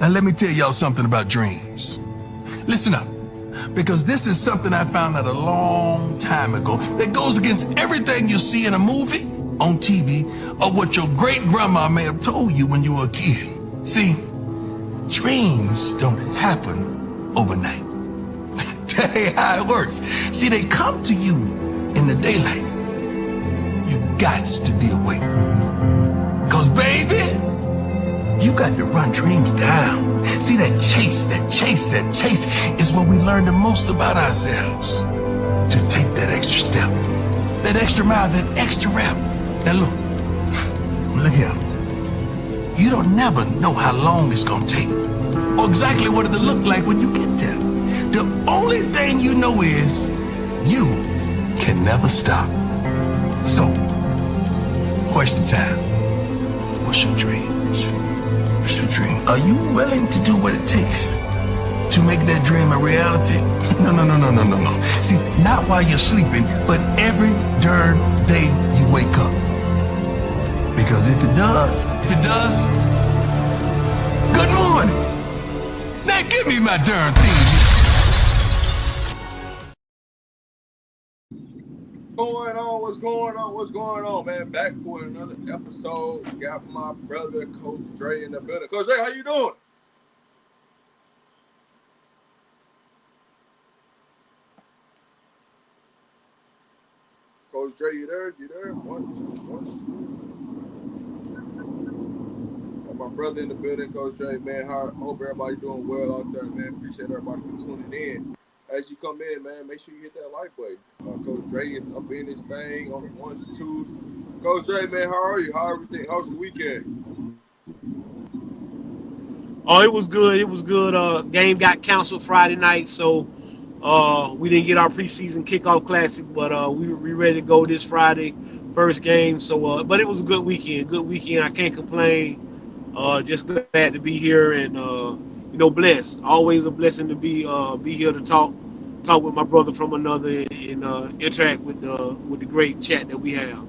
Now let me tell y'all something about dreams. Listen up, because this is something I found out a long time ago that goes against everything you see in a movie, on TV, or what your great-grandma may have told you when you were a kid. See, dreams don't happen overnight. That ain't how it works. See, they come to you in the daylight. You gots to be awake. Cause baby, you got to run dreams down. See, that chase is when we learn the most about ourselves. To take that extra step, that extra mile, that extra rep. Now look here. You don't never know how long it's gonna take, or exactly what it'll look like when you get there. The only thing you know is you can never stop. So, question time. What's your dreams? What's your dream? Are you willing to do what it takes to make that dream a reality? No. See, not while you're sleeping, but every darn day you wake up. Because if it does, good morning. Now give me my darn theme. What's going on, man? Back for another episode. Got my brother, Coach Dre, in the building. Coach Dre, how you doing? Coach Dre, you there? One, two. Got my brother in the building, Coach Dre, man. Hope everybody doing well out there, man. Appreciate everybody for tuning in. As you come in, man, make sure you hit that like button. Coach Dre is up in this thing on the ones and twos. Coach Dre, man, how are you? How everything? How's the weekend? Oh, it was good. Game got canceled Friday night, so we didn't get our preseason kickoff classic, but we ready to go this Friday, first game. So, but it was a good weekend. I can't complain. Just glad to be here and blessed. Always a blessing to be here to talk with my brother from another and interact with the great chat that we have.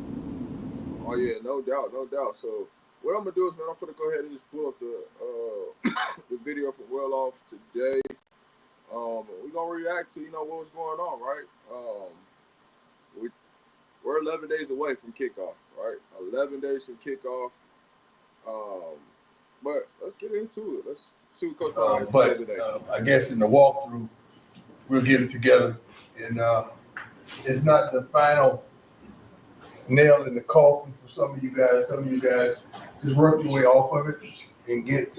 Oh yeah, no doubt. So what I'm gonna do is, man, I'm gonna go ahead and just pull up the video from Well Off today. We're gonna react to what was going on, right? We're 11 days away from kickoff, right? 11 days from kickoff. But let's get into it. Let's see what Coach Brown has to say today. I guess in the walkthrough, we'll get it together. And it's not the final nail in the coffin for some of you guys. Some of you guys just work your way off of it and get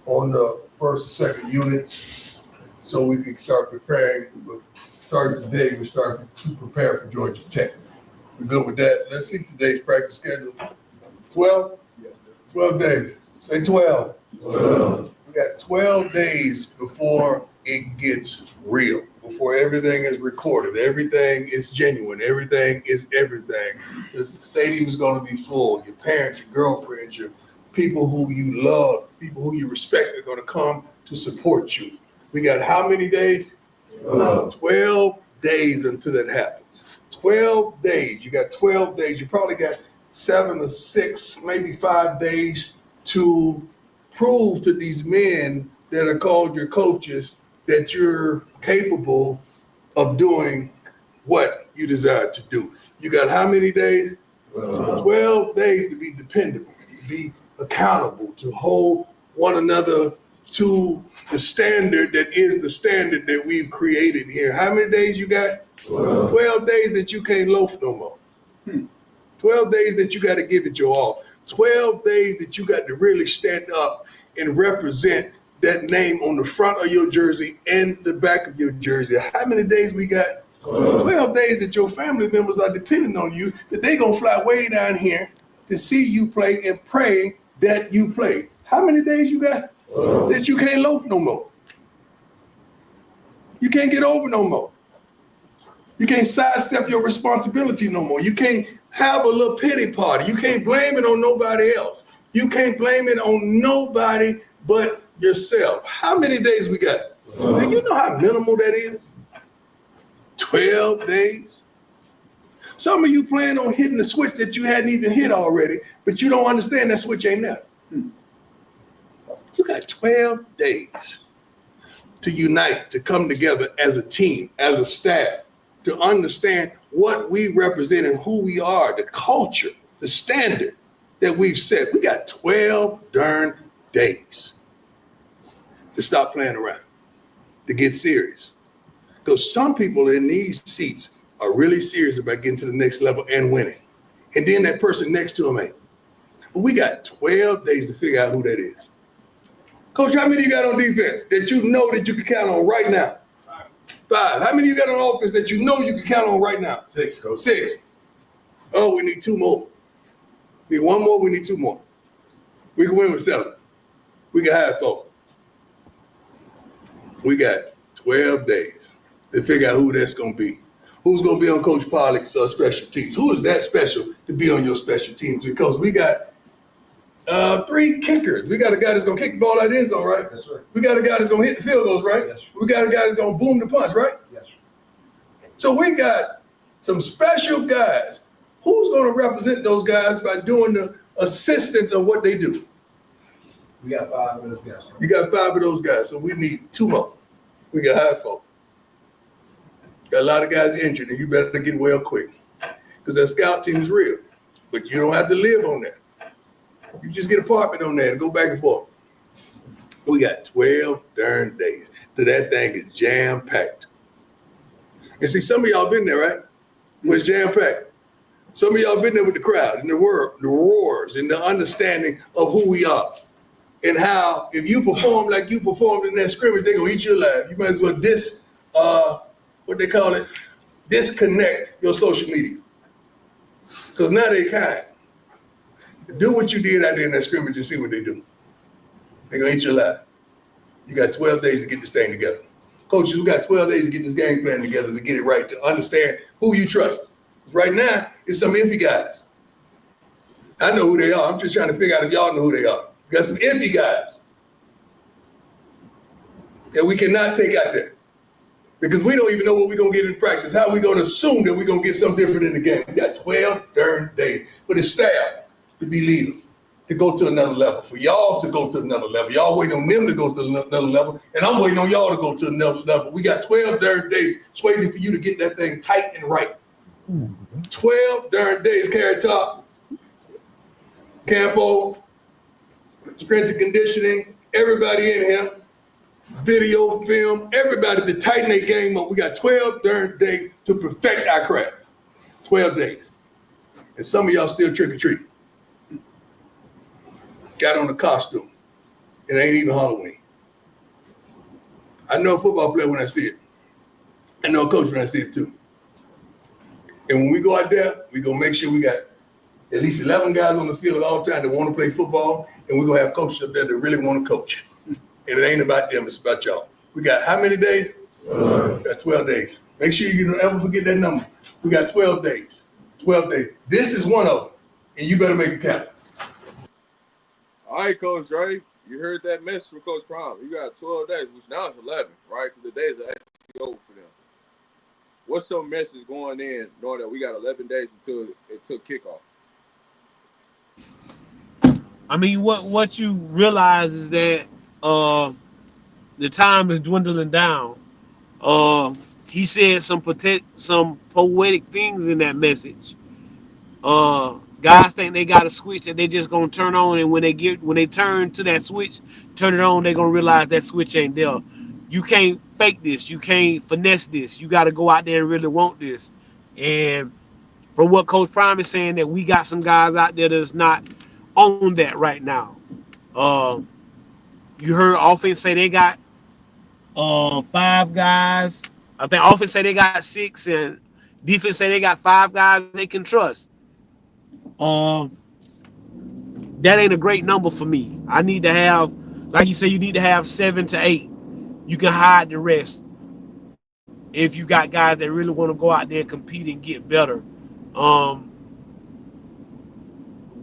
on the first and second units so we can start preparing. Starting today, we start to prepare for Georgia Tech. We're good with that. Let's see today's practice schedule. 12? Yes, sir. 12 days. Say 12. 12. We got 12 days before it gets real, before everything is recorded, everything is genuine, everything is everything. The stadium is going to be full. Your parents, your girlfriends, your people who you love, people who you respect are going to come to support you. We got how many days? 12 days until that happens. 12 days. You got 12 days. You probably got 7 or 6, maybe 5 days to prove to these men that are called your coaches that you're capable of doing what you desire to do. You got how many days? 12 days to be dependable, to be accountable, to hold one another to the standard that is the standard that we've created here. How many days you got? 12 days that you can't loaf no more. 12 days that you got to give it your all. 12 days that you got to really stand up and represent that name on the front of your jersey and the back of your jersey. How many days we got? 12 days that your family members are depending on you, that they gonna fly way down here to see you play and pray that you play. How many days you got that you can't loaf no more? You can't get over no more. You can't sidestep your responsibility no more. You can't have a little pity party. You can't blame it on nobody else. You can't blame it on nobody but yourself. How many days we got? Do you know how minimal that is? 12 days. Some of you plan on hitting the switch that you hadn't even hit already, but you don't understand that switch ain't there. You got 12 days to unite, to come together as a team, as a staff, to understand what we represent and who we are, the culture, the standard that we've set. We got 12 darn days to stop playing around, to get serious. Because some people in these seats are really serious about getting to the next level and winning. And then that person next to them ain't. But we got 12 days to figure out who that is. Coach, how many you got on defense that you know that you can count on right now? 5. How many you got on offense that you know you can count on right now? 6, Coach. 6. Oh, we need 2 more. We need 1 more, we need 2 more. We can win with 7. We can have 4. We got 12 days to figure out who that's going to be. Who's going to be on Coach Pollock's special teams? Who is that special to be on your special teams? Because we got 3 kickers. We got a guy that's going to kick the ball out of the end zone, right? That's right. We got a guy that's going to hit the field goals, right? Yes, sir. We got a guy that's going to boom the punch, right? Yes, sir. So we got some special guys. Who's going to represent those guys by doing the assistance of what they do? We got 5 of those guys. You got 5 of those guys, so we need 2 more. We got high 4. Got a lot of guys injured, and you better get well quick because that scout team is real. But you don't have to live on that. You just get an apartment on that and go back and forth. We got 12 darn days till that thing is jam-packed. And see, some of y'all been there, right? When it's jam-packed. Some of y'all been there with the crowd and the roars and the understanding of who we are. And how if you perform like you performed in that scrimmage, they're gonna eat you alive. You might as well disconnect your social media. Because now they kind. Do what you did out there in that scrimmage and see what they do. They're gonna eat you alive. You got 12 days to get this thing together. Coaches, we got 12 days to get this game plan together, to get it right, to understand who you trust. Right now, it's some iffy guys. I know who they are. I'm just trying to figure out if y'all know who they are. We got some iffy guys that we cannot take out there because we don't even know what we're going to get in practice. How are we going to assume that we're going to get something different in the game? We got 12 darn days for the staff to be leaders, to go to another level, for y'all to go to another level. Y'all waiting on them to go to another level, and I'm waiting on y'all to go to another level. We got 12 darn days, Swayze, for you to get that thing tight and right. 12 darn days, Carrot Top, Campo, strength and conditioning, everybody in here, video, film, everybody to tighten their game up. We got 12 darn days to perfect our craft. 12 days. And some of y'all still trick-or-treating. Got on a costume. It ain't even Halloween. I know a football player when I see it. I know a coach when I see it too. And when we go out there, we gonna make sure we got at least 11 guys on the field at all time that want to play football, and we're gonna have coaches up there that really want to coach. And it ain't about them, it's about y'all. We got how many days? We got 12 days. Make sure you don't ever forget that number. We got 12 days. 12 days. This is one of them, and you better make it count. All right, Coach Dre, you heard that message from Coach Prime. You got 12 days, which now is 11, right? Because the days are actually over for them. What's your message going in, knowing that we got 11 days until kickoff? I mean, what you realize is that the time is dwindling down. He said some poetic things in that message. Guys think they got a switch that they just gonna turn on, and when they turn to that switch, turn it on, they gonna realize that switch ain't there. You can't fake this. You can't finesse this. You got to go out there and really want this. And from what Coach Prime is saying, that we got some guys out there that's not on that right now. You heard offense say they got 5 guys. I think offense say they got 6, and defense say they got 5 guys they can trust. That ain't a great number for me. I need to have, like you said, you need to have 7 to 8. You can hide the rest if you got guys that really want to go out there and compete and get better.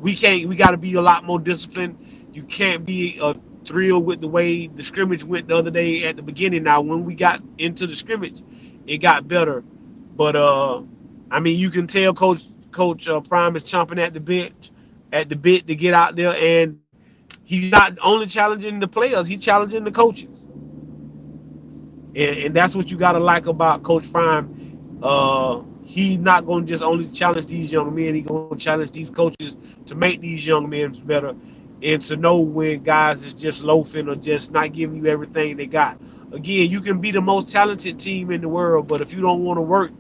We got to be a lot more disciplined. You can't be thrilled with the way the scrimmage went the other day at the beginning. Now, when we got into the scrimmage, it got better. But I mean, you can tell Coach Prime is chomping at the bit to get out there and he's not only challenging the players, he's challenging the coaches. And that's what you gotta like about Coach Prime. He's not gonna just only challenge these young men. He's gonna challenge these coaches to make these young men better, and to know when guys is just loafing or just not giving you everything they got. Again, you can be the most talented team in the world, but if you don't want to work,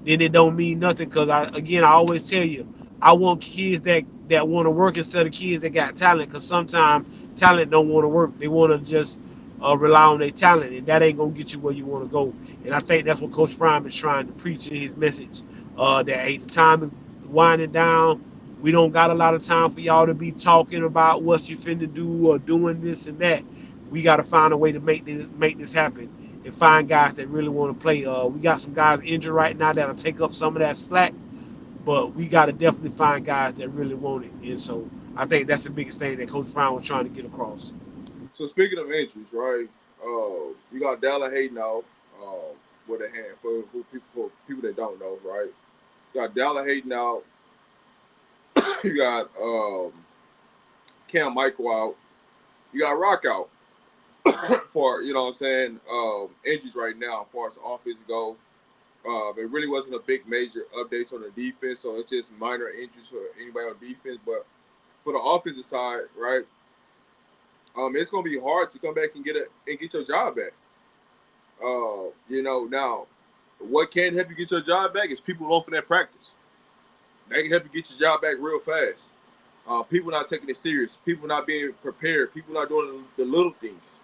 then it don't mean nothing. Cause I always tell you, I want kids that want to work instead of kids that got talent. Cause sometimes talent don't want to work. They want to just rely on their talent, and that ain't gonna get you where you want to go. And I think that's what Coach Prime is trying to preach in his message. That hey, the time is winding down. We don't got a lot of time for y'all to be talking about what you finna do or doing this and that. We got to find a way to make this happen and find guys that really want to play. We got some guys injured right now that'll take up some of that slack, but we got to definitely find guys that really want it. And so I think that's the biggest thing that Coach Brown was trying to get across. So speaking of injuries, right? You got Dalla Hayden out with a hand for people that don't know, right? You got Dalla Hayden out. You got Cam Michael out. You got Rock out for you know what I'm saying injuries right now as far as the offense go. It really wasn't a big major updates on the defense, so it's just minor injuries for anybody on defense. But for the offensive side, right? It's gonna be hard to come back and get your job back. Now what can help you get your job back is people loafing at practice. They can help you get your job back real fast. People not taking it serious. People not being prepared. People not doing the little things.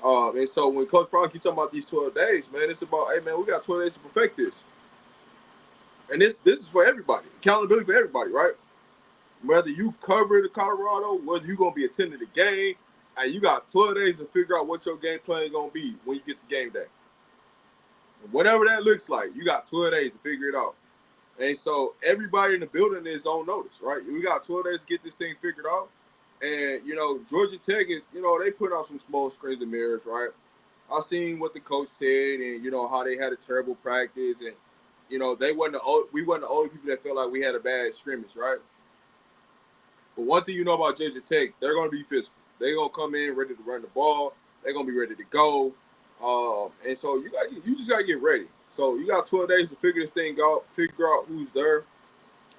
And so when Coach Brown keeps talking about these 12 days, man, it's about, hey, man, we got 12 days to perfect this. And this is for everybody. Accountability for everybody, right? Whether you cover the Colorado, whether you're going to be attending the game, and you got 12 days to figure out what your game plan is going to be when you get to game day. Whatever that looks like, you got 12 days to figure it out. And so everybody in the building is on notice, right? We got 12 days to get this thing figured out. And, Georgia Tech is, they put out some small screens and mirrors, right? I seen what the coach said and, how they had a terrible practice. And, we wasn't the only people that felt like we had a bad scrimmage, right? But one thing you know about Georgia Tech, they're going to be physical. They're going to come in ready to run the ball. They're going to be ready to go. And so you just got to get ready. So you got 12 days to figure this thing out, figure out who's there.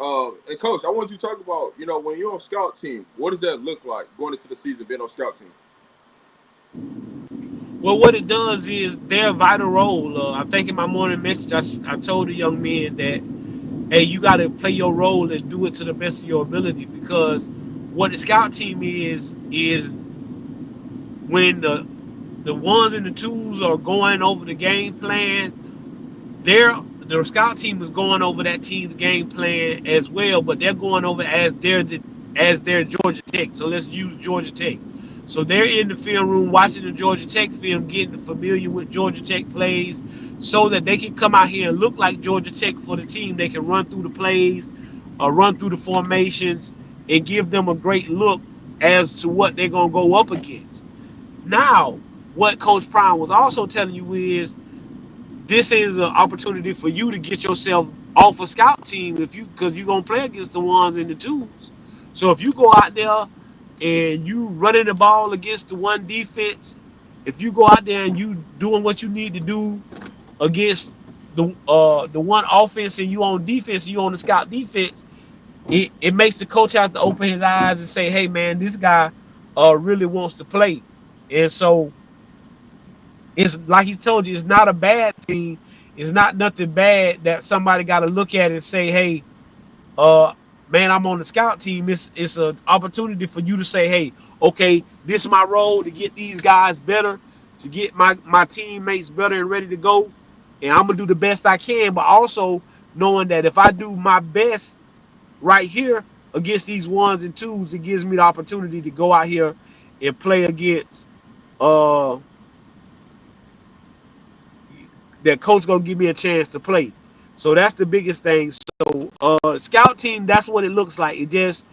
And Coach, I want you to talk about, when you're on scout team, what does that look like going into the season being on scout team? Well, what it does is their vital role. I think in my morning message, I told the young men that, hey, you got to play your role and do it to the best of your ability, because what the scout team is when the ones and the twos are going over the game plan, the scout team is going over that team's game plan as well, but they're going over as their Georgia Tech. So let's use Georgia Tech. So they're in the film room watching the Georgia Tech film, getting familiar with Georgia Tech plays, so that they can come out here and look like Georgia Tech for the team. They can run through the plays, run through the formations, and give them a great look as to what they're gonna go up against. Now, what Coach Prime was also telling you is this is an opportunity for you to get yourself off a scout team because you're gonna play against the ones and the twos. So if you go out there and you running the ball against the one defense, if you go out there and you doing what you need to do against the one offense and you on defense, you on the scout defense, it makes the coach have to open his eyes and say, hey man, this guy really wants to play. And so it's like he told you, it's not a bad thing. It's not nothing bad that somebody got to look at it and say, hey, uh, man, I'm on the scout team. It's an opportunity for you to say, hey, okay, this is my role to get these guys better, to get my teammates better and ready to go. And I'm gonna do the best I can, but also knowing that if I do my best right here against these ones and twos, it gives me the opportunity to go out here and play against uh that coach gonna give me a chance to play. So that's the biggest thing. So scout team, that's what it looks like. It just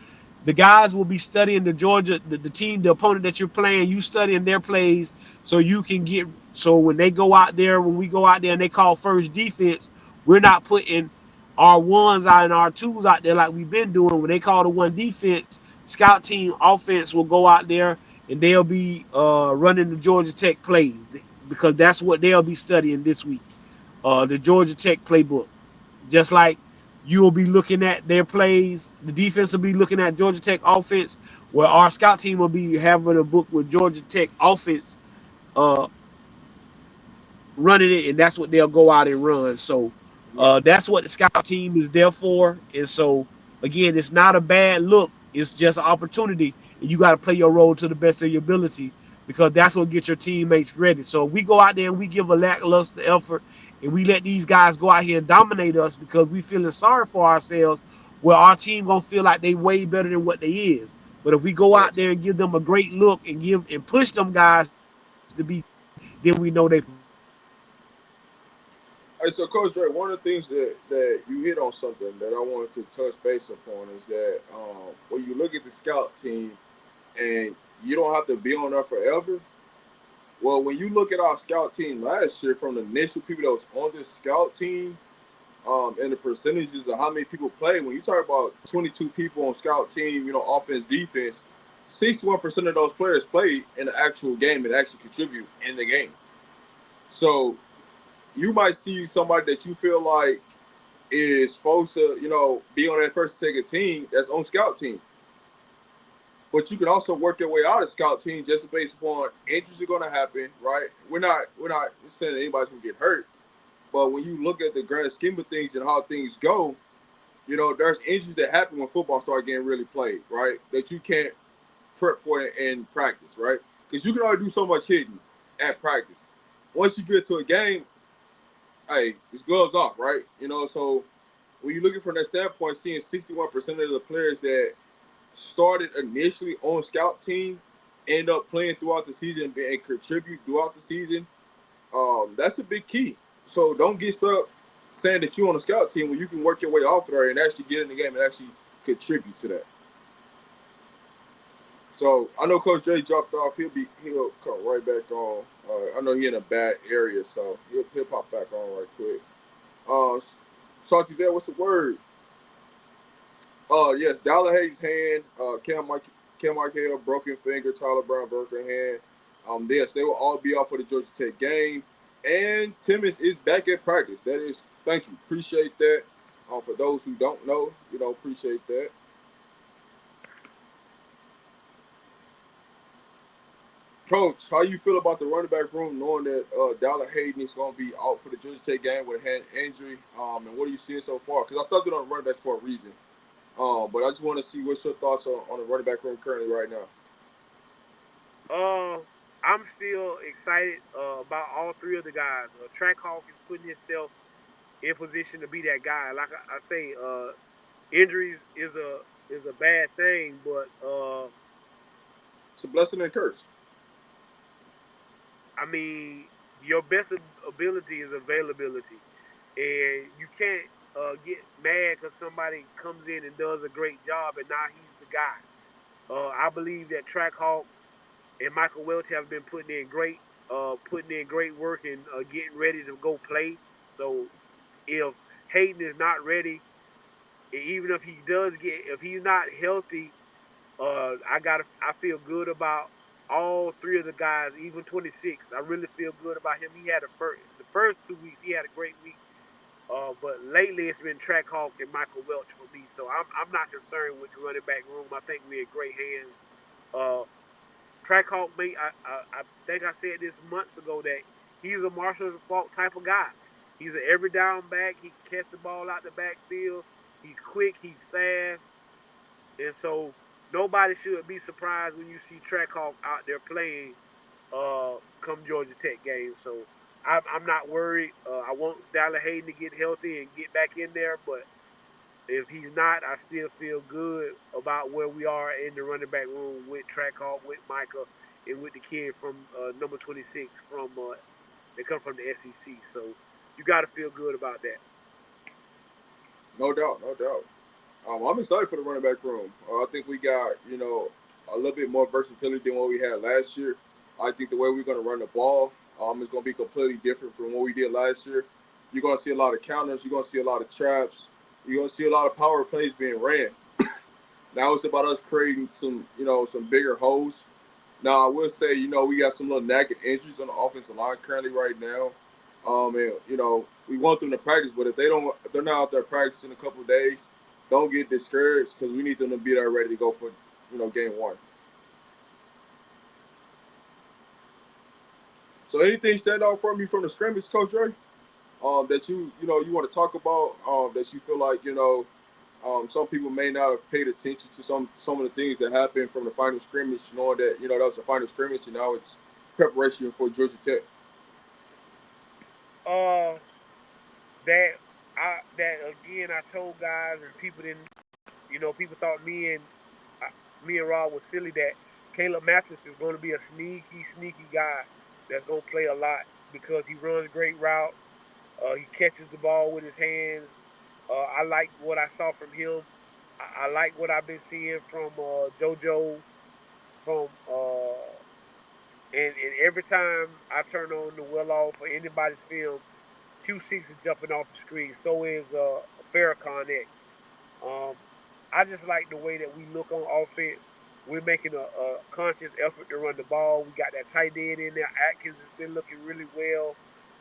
the guys will be studying the Georgia, the team, the opponent that you're playing, you studying their plays so you can get so when they go out there, when we go out there and they call first defense, we're not putting our ones out and our twos out there like we've been doing. When they call the one defense, scout team offense will go out there and they'll be running the Georgia Tech plays because that's what they'll be studying this week. The Georgia Tech playbook. Just like you'll be looking at their plays, the defense will be looking at Georgia Tech offense, where our scout team will be having a book with Georgia Tech offense uh, running it, and that's what they'll go out and run. So Yeah. that's what the scout team is there for. And so again, it's not a bad look. It's just an opportunity, and you got to play your role to the best of your ability because that's what gets your teammates ready. So if we go out there and we give a lackluster effort, and we let these guys go out here and dominate us because we feeling sorry for ourselves, well, our team gonna feel like they way better than what they is. But if we go out Yes. there and give them a great look and push them guys to be great, then we know they perform. Hey, so Coach Dre, one of the things that you hit on something that I wanted to touch base upon is that when you look at the scout team and you don't have to be on there forever. Well, when you look at our scout team last year, from the initial people that was on this scout team, and the percentages of how many people play, when you talk about 22 people on scout team, offense, defense, 61% of those players play in the actual game and actually contribute in the game. So you might see somebody that you feel like is supposed to, be on that first, second team that's on scout team. But you can also work your way out of scout team just based upon injuries are going to happen, right? We're not saying that anybody's going to get hurt, but when you look at the grand scheme of things and how things go, there's injuries that happen when football starts getting really played, right? That you can't prep for in practice, right? Because you can only do so much hitting at practice. Once you get to a game, hey, it's gloves off, right? So when you're looking from that standpoint, seeing 61% of the players that started initially on scout team end up playing throughout the season and contribute throughout the season, that's a big key. So don't get stuck saying that you're on a scout team when you can work your way off of there and actually get in the game and actually contribute to that. So I know Coach Dre dropped off. He'll come right back on. I know he's in a bad area, so he'll pop back on right quick. Salty there, what's the word? Yes, Dollar Hayes' hand, Cam Michael, broken finger, Tyler Brown, broken hand. Yes, they will all be out for the Georgia Tech game. And Timmons is back at practice. That is, thank you. Appreciate that. For those who don't know, appreciate that. Coach, how you feel about the running back room, knowing that Dollar Hayden is going to be out for the Georgia Tech game with a hand injury? And what are you seeing so far? Because I started on the running backs for a reason. But I just want to see what's your thoughts on the running back room currently right now. I'm still excited about all three of the guys. Trackhawk is putting himself in position to be that guy. Like I say, injuries is a bad thing, but It's a blessing and a curse. I mean, your best ability is availability, and you can't get mad because somebody comes in and does a great job, and now he's the guy. I believe that Trackhawk and Michael Welch have been putting in great work and getting ready to go play. So if Hayden is not ready, even if he's not healthy, I feel good about all three of the guys, even 26. I really feel good about him. He had the first 2 weeks he had a great week, but lately it's been Trackhawk and Michael Welch for me. So I'm not concerned with the running back room. I think we're in great hands. Uh, Trackhawk, I think I said this months ago that he's a Marshall Faulk type of guy. He's an every down back. He can catch the ball out the backfield. He's quick. He's fast. And so nobody should be surprised when you see Trackhawk out there playing come Georgia Tech game. So I'm not worried. I want Dallas Hayden to get healthy and get back in there, but if he's not, I still feel good about where we are in the running back room with Trackhawk, with Micah, and with the kid from number 26 from they come from the SEC. So you got to feel good about that. No doubt, no doubt. I'm excited for the running back room. I think we got, a little bit more versatility than what we had last year. I think the way we're going to run the ball is going to be completely different from what we did last year. You're going to see a lot of counters. You're going to see a lot of traps. You're going to see a lot of power plays being ran. Now it's about us creating some, some bigger holes. Now I will say, we got some little nagging injuries on the offensive line currently right now. And we want them to practice, but if they're not out there practicing a couple of days, don't get discouraged because we need them to be there ready to go for, game one. So anything stand out from you from the scrimmage, Coach Dre? That you want to talk about, that you feel like some people may not have paid attention to some of the things that happened from the final scrimmage, knowing that that was the final scrimmage and now it's preparation for Georgia Tech. Uh, that again, I told guys and people didn't. People thought me and Rob was silly that Caleb Mathis is going to be a sneaky guy that's going to play a lot because he runs great routes. He catches the ball with his hands. I like what I saw from him. I like what I've been seeing from JoJo. From and every time I turn on the well off or anybody's film, Q6 is jumping off the screen. So is Farrakhan X. Um, I just like the way that we look on offense. We're making a conscious effort to run the ball. We got that tight end in there. Atkins has been looking really well.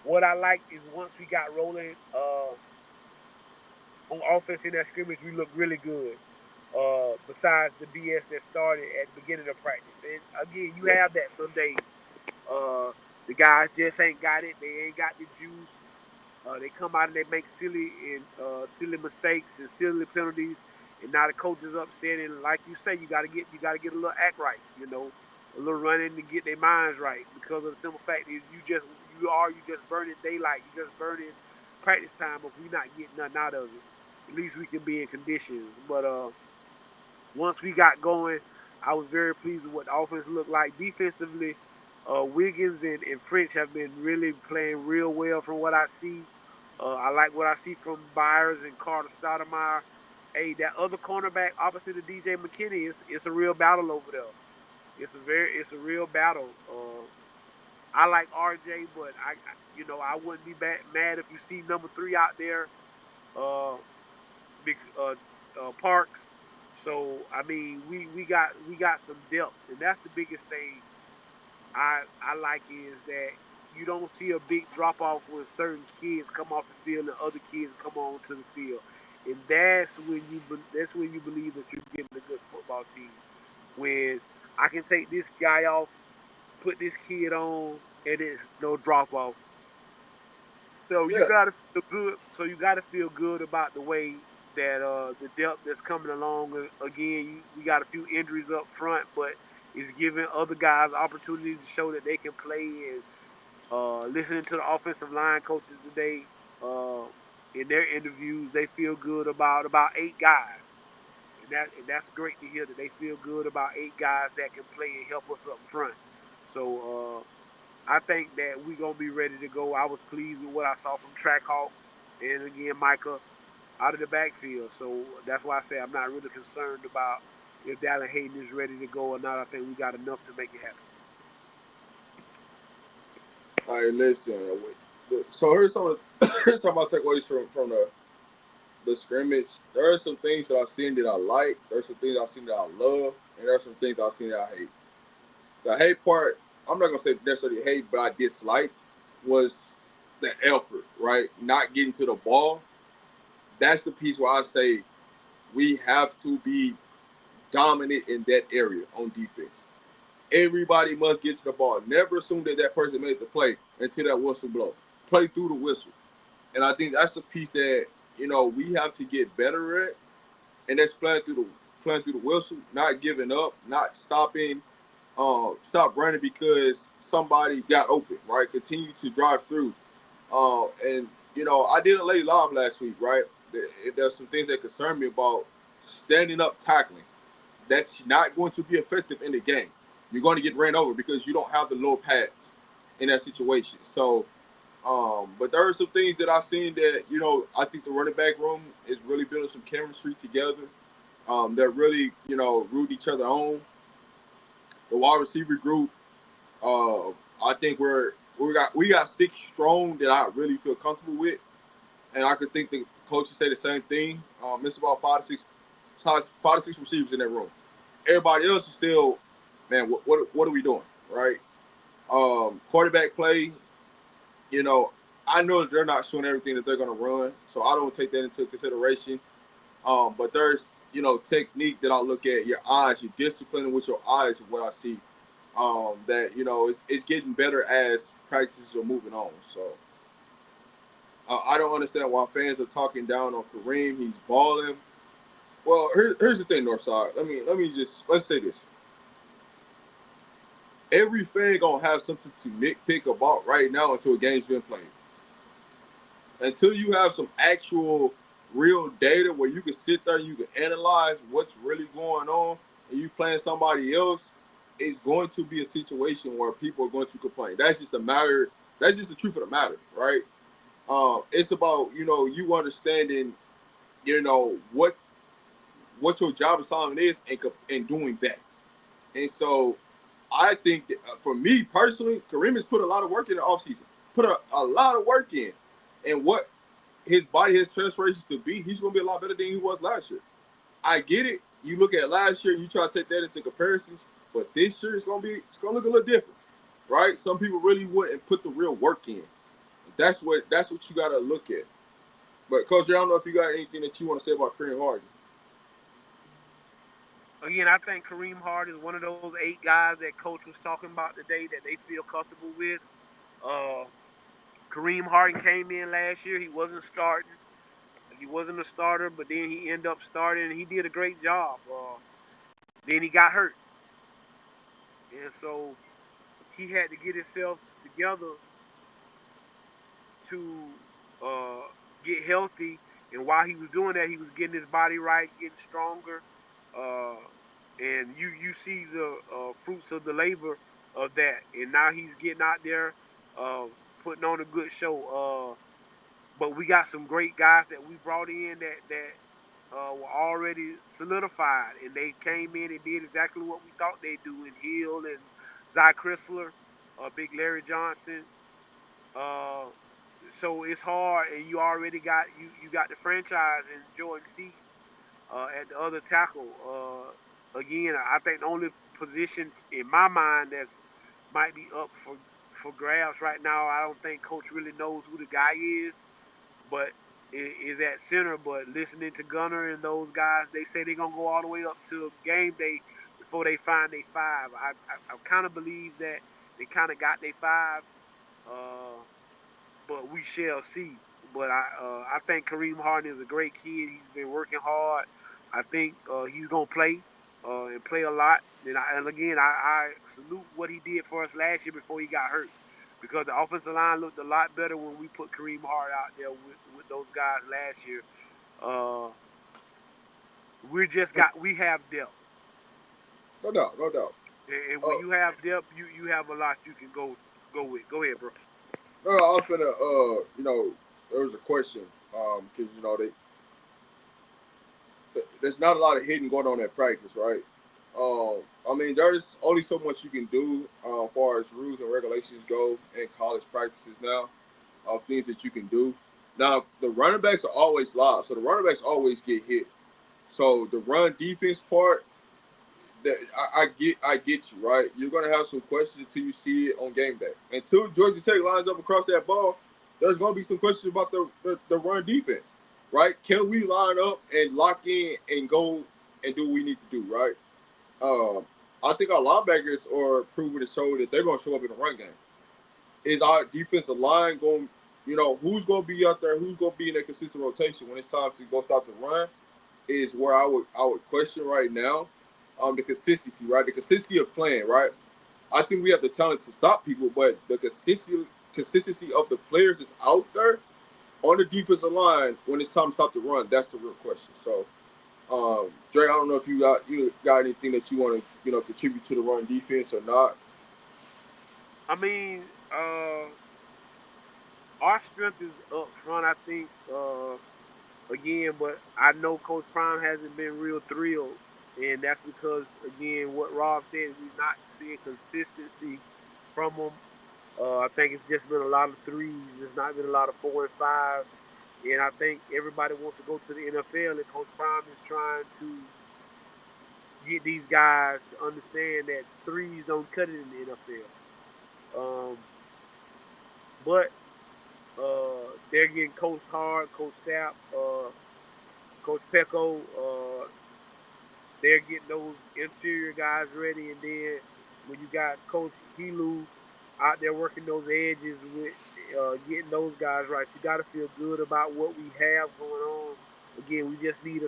What I like is once we got rolling on offense in that scrimmage, we look really good. Besides the BS that started at the beginning of practice. And again, you have that some days. The guys just ain't got it. They ain't got the juice. They come out and they make silly mistakes and silly penalties, and now the coach is upset. And like you say, you got to get a little act right, a little running to get their minds right. Because of the simple fact is you just burning daylight, you just burning practice time. If we not getting nothing out of it, at least we can be in conditions. But once we got going, I was very pleased with what the offense looked like. Defensively, Wiggins and French have been really playing real well from what I see. I like what I see from Byers and Carter Stoudemire. Hey, that other cornerback opposite of DJ McKinney, it's a real battle over there. It's a real battle. I like RJ, but I wouldn't be mad if you see number 3 out there. Uh, Parks. So I mean, we got some depth, and that's the biggest thing I like is that you don't see a big drop off when certain kids come off the field and other kids come on to the field, and that's when you believe that you're getting a good football team. When I can take this guy off, put this kid on, and it's no drop off. So you Yeah, gotta feel good. So you gotta feel good about the way that the depth that's coming along. Again, we got a few injuries up front, but it's giving other guys opportunity to show that they can play. And listening to the offensive line coaches today, uh, in their interviews, they feel good about 8 guys, and that's great to hear that they feel good about 8 guys that can play and help us up front. So. I think that we're going to be ready to go. I was pleased with what I saw from Trackhawk and, again, Micah out of the backfield. So that's why I say I'm not really concerned about if Dallin Hayden is ready to go or not. I think we got enough to make it happen. all right, listen. So here's here's some of my takeaways from the scrimmage. There are some things that I've seen that I like. There's some things I've seen that I love, and there are some things I've seen that I hate. The hate part, I'm not gonna say necessarily hate, but I disliked was the effort, right? Not getting to the ball. That's the piece where I say we have to be dominant in that area on defense. Everybody must get to the ball. Never assume that that person made the play until that whistle blow. Play through the whistle. And I think that's a piece that, we have to get better at. And that's playing through the whistle, not giving up, not stopping, stop running because somebody got open, right? Continue to drive through. And I did a late live last week, right? There's some things that concern me about standing up tackling. That's not going to be effective in the game. You're going to get ran over because you don't have the low pads in that situation. So, but there are some things that I've seen that, I think the running back room is really building some chemistry together. They're really, root each other on. The wide receiver group, I think we got 6 strong that I really feel comfortable with, and I could think the coaches say the same thing. It's about to six receivers in that room. Everybody else is still, man, what are we doing, right? Quarterback play, you know, I know that they're not showing everything that they're going to run, so I don't take that into consideration. But there's, technique that I look at, your eyes, your discipline with your eyes of what I see. That, it's getting better as practices are moving on. So I don't understand why fans are talking down on Kareem. He's balling. Well, here's the thing, Northside. Let's say this. Every fan gonna have something to nitpick about right now until a game's been played. Until you have some actual real data where you can sit there and you can analyze what's really going on and you playing somebody else, it's going to be a situation where people are going to complain. That's just the truth of the matter, right? It's about, you understanding, what your job assignment is and doing that. And so I think that for me personally, Kareem has put a lot of work in the offseason, put a lot of work in. And what his body has transformations to be, he's going to be a lot better than he was last year. I get it. You look at last year, you try to take that into comparisons, but this year it's going to look a little different, right? Some people really wouldn't put the real work in. That's what you got to look at. But Coach, I don't know if you got anything that you want to say about Kareem Harden. Again, I think Kareem Hart is one of those 8 guys that Coach was talking about today that they feel comfortable with. Kareem Harden came in last year. He wasn't starting. He wasn't a starter, but then he ended up starting, and he did a great job. Then he got hurt. And so he had to get himself together to get healthy. And while he was doing that, he was getting his body right, getting stronger. And you see the fruits of the labor of that. And now he's getting out there, putting on a good show. But we got some great guys that we brought in that were already solidified, and they came in and did exactly what we thought they'd do in Hill and Zy Chrysler, Big Larry Johnson. Uh, so it's hard, and you already got you got the franchise and Jordan Seaton at the other tackle. Again, I think the only position in my mind that's might be up for grabs right now. I don't think Coach really knows who the guy is, but is at center. But listening to Gunner and those guys, they say they're gonna go all the way up to game day before they find their 5. I kind of believe that they kind of got their 5, but we shall see. But I think Kareem Harden is a great kid. He's been working hard. I think he's gonna play and play a lot. And again, I salute what he did for us last year before he got hurt, because the offensive line looked a lot better when we put Kareem Hart out there with those guys last year. Uh, we have depth, No doubt, no doubt. and when you have depth, you have a lot you can go with. Go ahead, bro. No, I was finna, there was a question, because there's not a lot of hitting going on at practice, right? There's only so much you can do as far as rules and regulations go in college practices now, of things that you can do. Now, the running backs are always live, so the running backs always get hit. So the run defense part, that I get you, right? You're gonna have some questions until you see it on game day. Until Georgia Tech lines up across that ball, there's gonna be some questions about the run defense, right? Can we line up and lock in and go and do what we need to do, right? I think our linebackers are proving to show that they're gonna show up in the run game. Is our defensive line going? Who's gonna be out there? Who's gonna be in a consistent rotation when it's time to go start the run? Is where I would question right now. The consistency, right? The consistency of playing, right? I think we have the talent to stop people, but the consistency of the players that's out there on the defensive line when it's time to stop the run, that's the real question. So, Dre, I don't know if you got anything that you want to contribute to the run defense or not. I mean, our strength is up front, I think. Again, but I know Coach Prime hasn't been real thrilled, and that's because, again, what Rob said, we're not seeing consistency from him. I think it's just been a lot of threes. There's not been a lot of 4 and 5. And I think everybody wants to go to the NFL, and Coach Prime is trying to get these guys to understand that threes don't cut it in the NFL. But they're getting Coach Hard, Coach Sapp, Coach Pecco. They're getting those interior guys ready, and then when you got Coach Helu out there working those edges with getting those guys right, you got to feel good about what we have going on. Again, we just need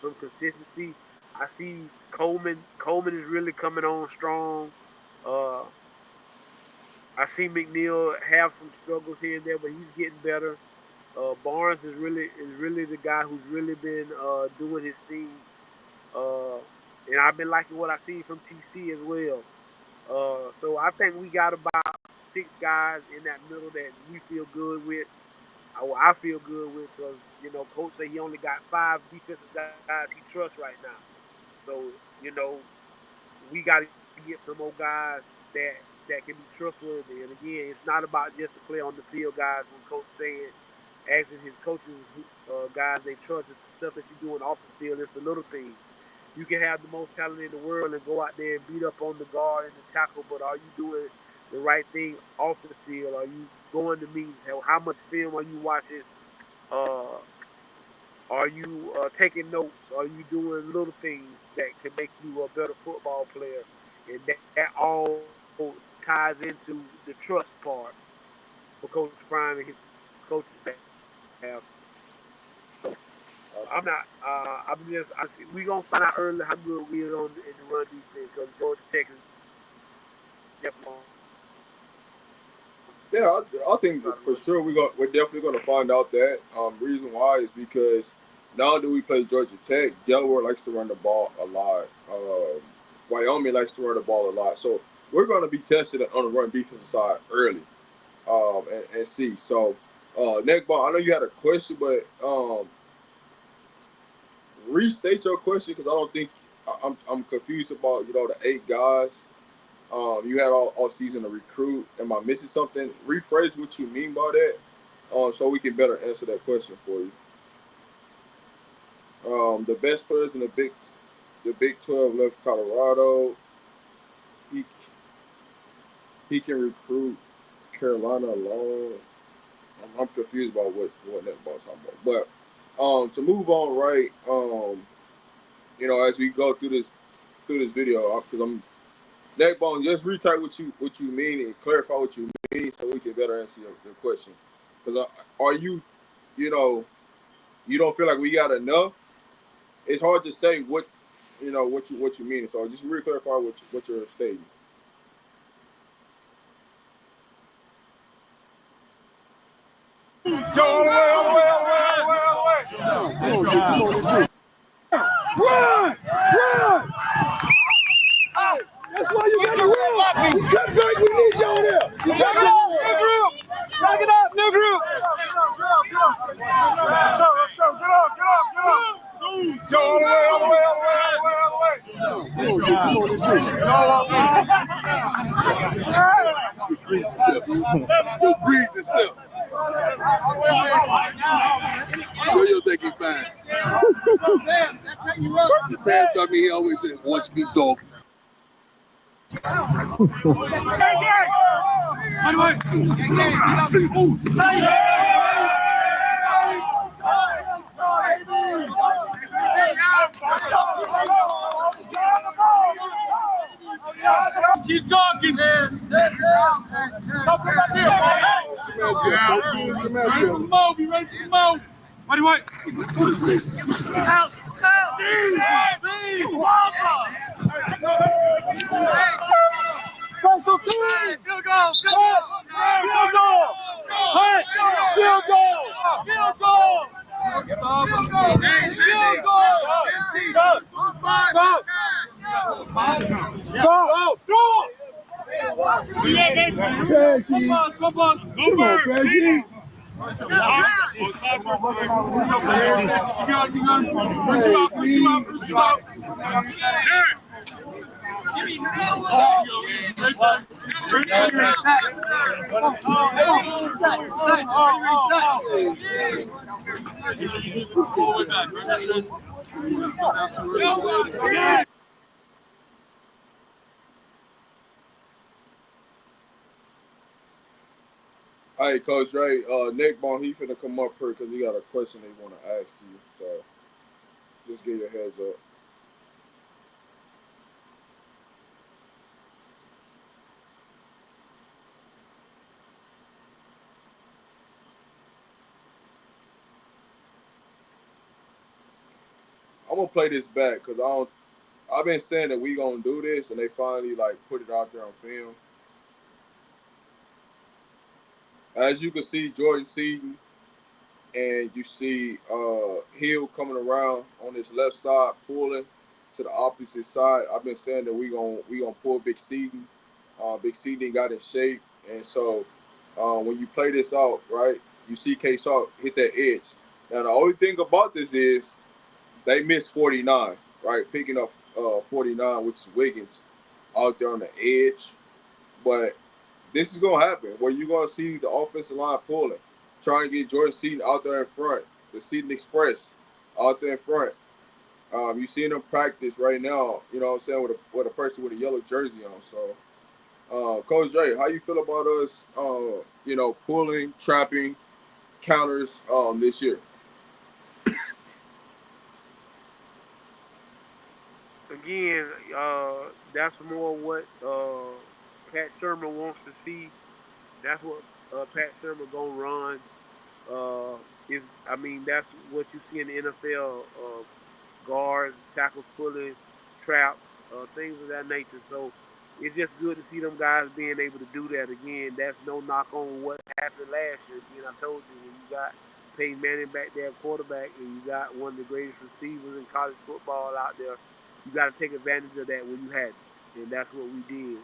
some consistency. I see Coleman. Coleman is really coming on strong. Uh, I see McNeil have some struggles here and there, but he's getting better. Barnes is really the guy who's really been doing his thing. And I've been liking what I see from TC as well. So I think we got about 6 guys in that middle that we feel good with. I feel good with because, Coach said he only got 5 defensive guys he trusts right now. So, we got to get some more guys that can be trustworthy. And again, it's not about just the play on the field, guys. When Coach saying, asking his coaches, guys they trust, it's the stuff that you're doing off the field. It's the little things. You can have the most talent in the world and go out there and beat up on the guard and the tackle, but are you doing the right thing off the field? Are you going to meetings? How much film are you watching? Are you taking notes? Are you doing little things that can make you a better football player? And that all ties into the trust part for Coach Prime and his coaching staff. So I'm not. We're going to find out early how good we are in the run defense because Georgia Tech is definitely on. Yeah, I think for sure we're definitely going to find out that. Reason why is because now that we play Georgia Tech, Delaware likes to run the ball a lot. Wyoming likes to run the ball a lot. So we're going to be tested on the run defensive side early and see. So, next ball, I know you had a question, but restate your question because I don't think I'm confused about the 8 guys. You had all season to recruit. Am I missing something? Rephrase what you mean by that, so we can better answer that question for you. The best players in the Big 12 left Colorado. He can recruit Carolina alone. I'm confused about what that ball's talking about. But to move on, right? As we go through this video, because I'm Neckbone, just retype what you mean and clarify what you mean so we can better answer your question. Because are you don't feel like we got enough? It's hard to say what you mean. So just re-clarify what you're stating. Run! That's why you gotta run! You cut back, we need you on there! You got new group! Knock it up, new group! Let's go, get up! All the way! You breeze yourself. You think he fine? First the fans got me, he always said, watch me dog. Keep talking, man. Come on, be ready to come on. What do you want? Out. Steve! Walker! Field goal! Come on, Reggie! Push him out. Give me Hey, Coach Ray, Nick Bone, he finna come up here because he got a question he want to ask you. So just give your heads up. I'm gonna play this back because I don't. I've been saying that we gonna do this, and they finally like put it out there on film. As you can see, Jordan Seaton and you see Hill coming around on his left side, pulling to the opposite side. I've been saying that we gonna pull Big Seaton. Big Seaton got in shape, and so when you play this out, right, you see K Sharp hit that edge. Now the only thing about this is they missed 49, right, picking up 49, which is Wiggins out there on the edge. But this is gonna happen where you're gonna see the offensive line pulling, trying to get Jordan Seaton out there in front, the Seaton Express out there in front. You seeing them practice right now, you know what I'm saying, with a person with a yellow jersey on. So, Coach Jay, how you feel about us, pulling, trapping, counters this year? Again, that's more what Pat Shermer wants to see. That's what Pat Shermer gonna run. Is I mean that's what you see in the NFL. Guards, tackles pulling, traps, things of that nature. So it's just good to see them guys being able to do that again. That's no knock on what happened last year. Again, I told you when you got Peyton Manning back there, quarterback, and you got one of the greatest receivers in college football out there, you got to take advantage of that when you had it, and that's what we did.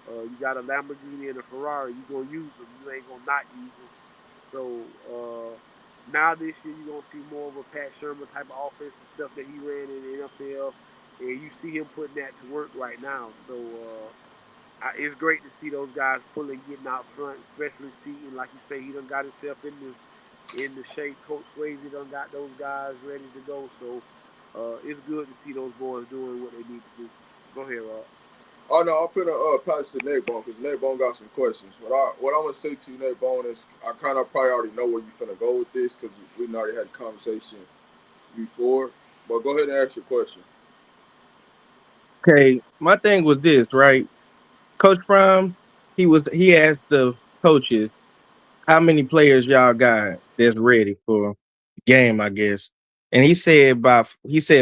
You got a Lamborghini and a Ferrari, you gonna use them. You ain't gonna not use them. So now this year you're gonna see more of a Pat Shermer type of offensive stuff that he ran in the NFL, and you see him putting that to work right now. So it's great to see those guys pulling, getting out front, especially Seaton. Like you say, he done got himself in the shape. Coach Swayze done got those guys ready to go. So it's good to see those boys doing what they need to do. Go ahead, Rob. Oh no, I'm finna pass to Nate Bone because Nate Bone got some questions. What I'm gonna say to you, Nate Bone, is I kind of probably already know where you finna go with this because we already had a conversation before. But go ahead and ask your question. Okay, my thing was this, right? Coach Prime, he asked the coaches how many players y'all got that's ready for the game, I guess. And he said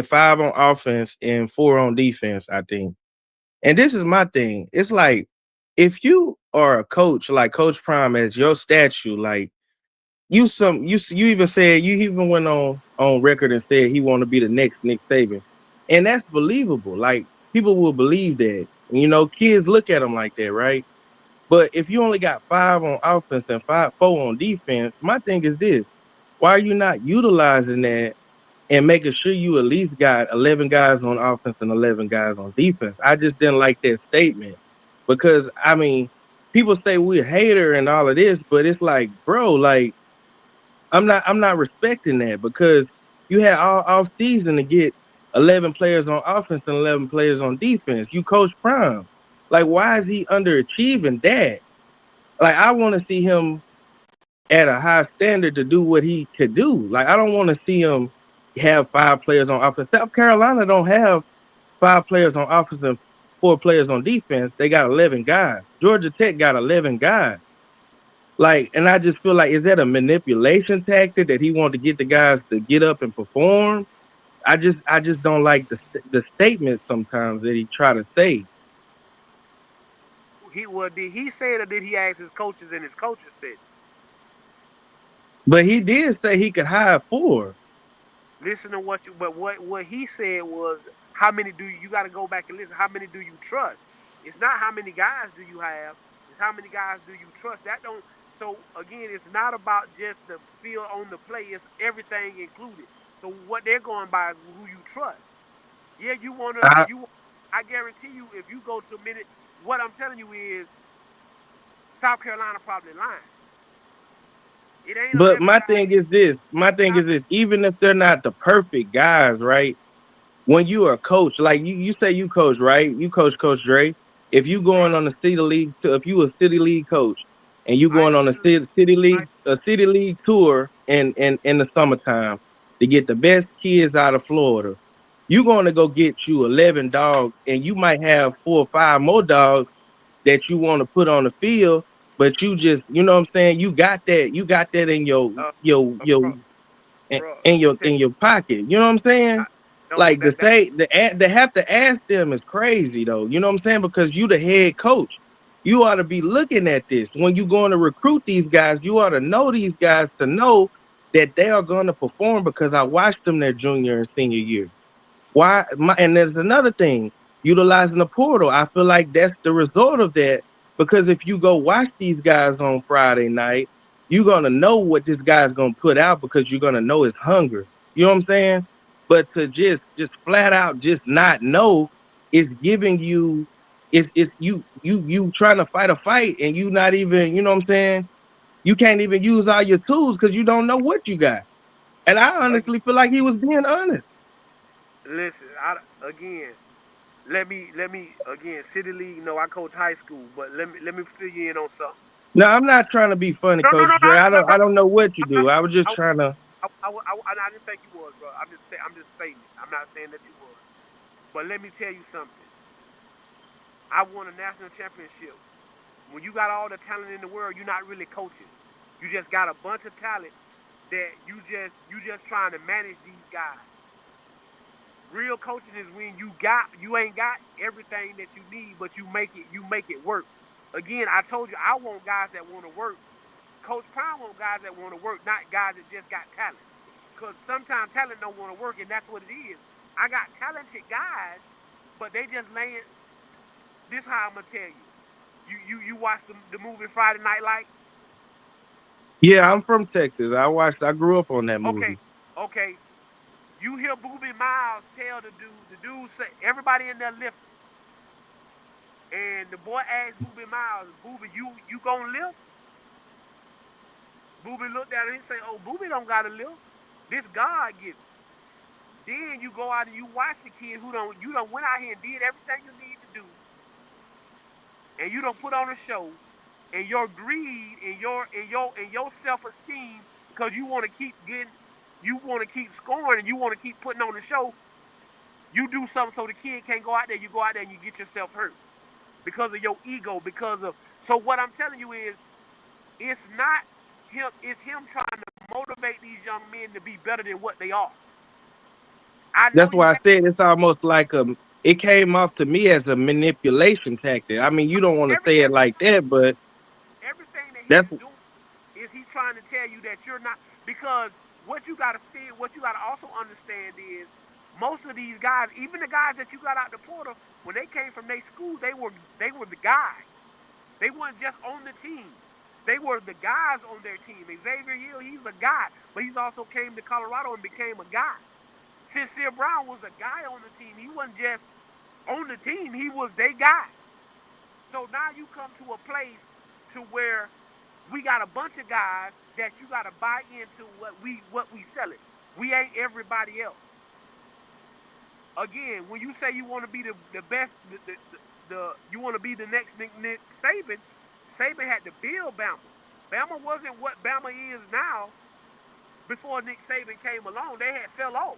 five on offense and four on defense, I think. And this is my thing. It's like if you are a coach like Coach Prime as your statue, like you even said you even went on record and said he want to be the next Nick Saban, and that's believable. Like people will believe that. And, kids look at him like that, right? But if you only got five on offense and four on defense, my thing is this: why are you not utilizing that and making sure you at least got 11 guys on offense and 11 guys on defense? I just didn't like that statement because I mean, people say we're a hater and all of this, but it's like, bro, like I'm not respecting that because you had all off season to get 11 players on offense and 11 players on defense. You coach Prime. Like, why is he underachieving that? Like, I want to see him at a high standard to do what he could do. Like, I don't want to see him have five players on offense. South Carolina don't have five players on offense and four players on defense. They got 11 guys. Georgia Tech got 11 guys. Like, and I just feel like, is that a manipulation tactic that he wanted to get the guys to get up and perform? I just don't like the statement sometimes that he try to say. Did he say it or did he ask his coaches and his coaches said it? But he did say he could hire four. Listen to what you. But what he said was, how many do you got to go back and listen? How many do you trust? It's not how many guys do you have. It's how many guys do you trust. That don't. So again, it's not about just the feel on the play. It's everything included. So what they're going by is who you trust. Yeah, you wanna I you. I guarantee you, if you go to a minute, what I'm telling you is South Carolina probably lying. It ain't But 11 my guys. thing is this. My thing is this. Even if they're not the perfect guys, right? When you are a coach, like you say you coach, right? You coach Dre. If you going on a city league to if you a city league coach and you I going ain't on a still city league tour in the summertime to get the best kids out of Florida, you going to go get you 11 dogs and you might have 4 or 5 more dogs that you want to put on the field, but you just, you know what I'm saying? You got that in your bro, bro. in Let me your tell in you. your pocket. You know what I'm saying? No, Like they have to ask them is crazy though. You know what I'm saying? Because you the head coach. You ought to be looking at this when you going to recruit these guys. You ought to know these guys to know that they are going to perform because I watched them their junior and senior year. And there's another thing, utilizing the portal. I feel like that's the result of that because if you go watch these guys on Friday night, you're gonna know what this guy's gonna put out because you're gonna know his hunger. You know what I'm saying? But to just flat out just not know is giving you it's you trying to fight a fight and you not even, you know what I'm saying? You can't even use all your tools because you don't know what you got. And I honestly feel like he was being honest. listen. Again. Let me again. City League. No, I coach high school, but let me fill you in on something. No, I'm not trying to be funny, No, no, Coach no, no, Dre. no, I don't know what you no. do. I was just I, trying to. I didn't think you was, bro. I'm just stating it. I'm not saying that you was. But let me tell you something. I won a national championship. When you got all the talent in the world, you're not really coaching. You just got a bunch of talent that you just trying to manage these guys. Real coaching is when you ain't got everything that you need, but you make it work. Again, I told you I want guys that want to work. Coach Prime want guys that want to work, not guys that just got talent. Cause sometimes talent don't want to work, and that's what it is. I got talented guys, but they just laying. This how I'm gonna tell you. You watch the movie Friday Night Lights? Yeah, I'm from Texas. I grew up on that Okay, movie. okay. You hear Booby Miles tell the dude say everybody in there lifting, and the boy asked Booby Miles, Booby, you gonna lift? Booby looked at him and he say, oh, Booby don't gotta lift. This God given. Then you go out and you watch the kid who don't you don't went out here and did everything you need to do, and you don't put on a show, and your greed and your self-esteem, because you want to keep getting, you want to keep scoring, and you want to keep putting on the show. You do something so the kid can't go out there. You go out there and you get yourself hurt because of your ego. Because of so what I'm telling you is it's not him. It's him trying to motivate these young men to be better than what they are. I know That's you why I got said it's almost like it came off to me as a manipulation tactic. I mean, you don't want to say everything. it like that, but Everything that that's he's doing is he trying to tell you that you're not, because what you gotta feel, what you gotta also understand is most of these guys, even the guys that you got out the portal, when they came from their school, they were the guys. They weren't just on the team. They were the guys on their team. Xavier Hill, he's a guy, but he's also came to Colorado and became a guy. Sincere Brown was a guy on the team. He wasn't just on the team, he was their guy. So now you come to a place to where we got a bunch of guys that you got to buy into what we selling. We ain't everybody else. Again, when you say you want to be the best, you want to be the next Nick Saban. Saban had to build Bama. Bama wasn't what Bama is now before Nick Saban came along. They had fell off.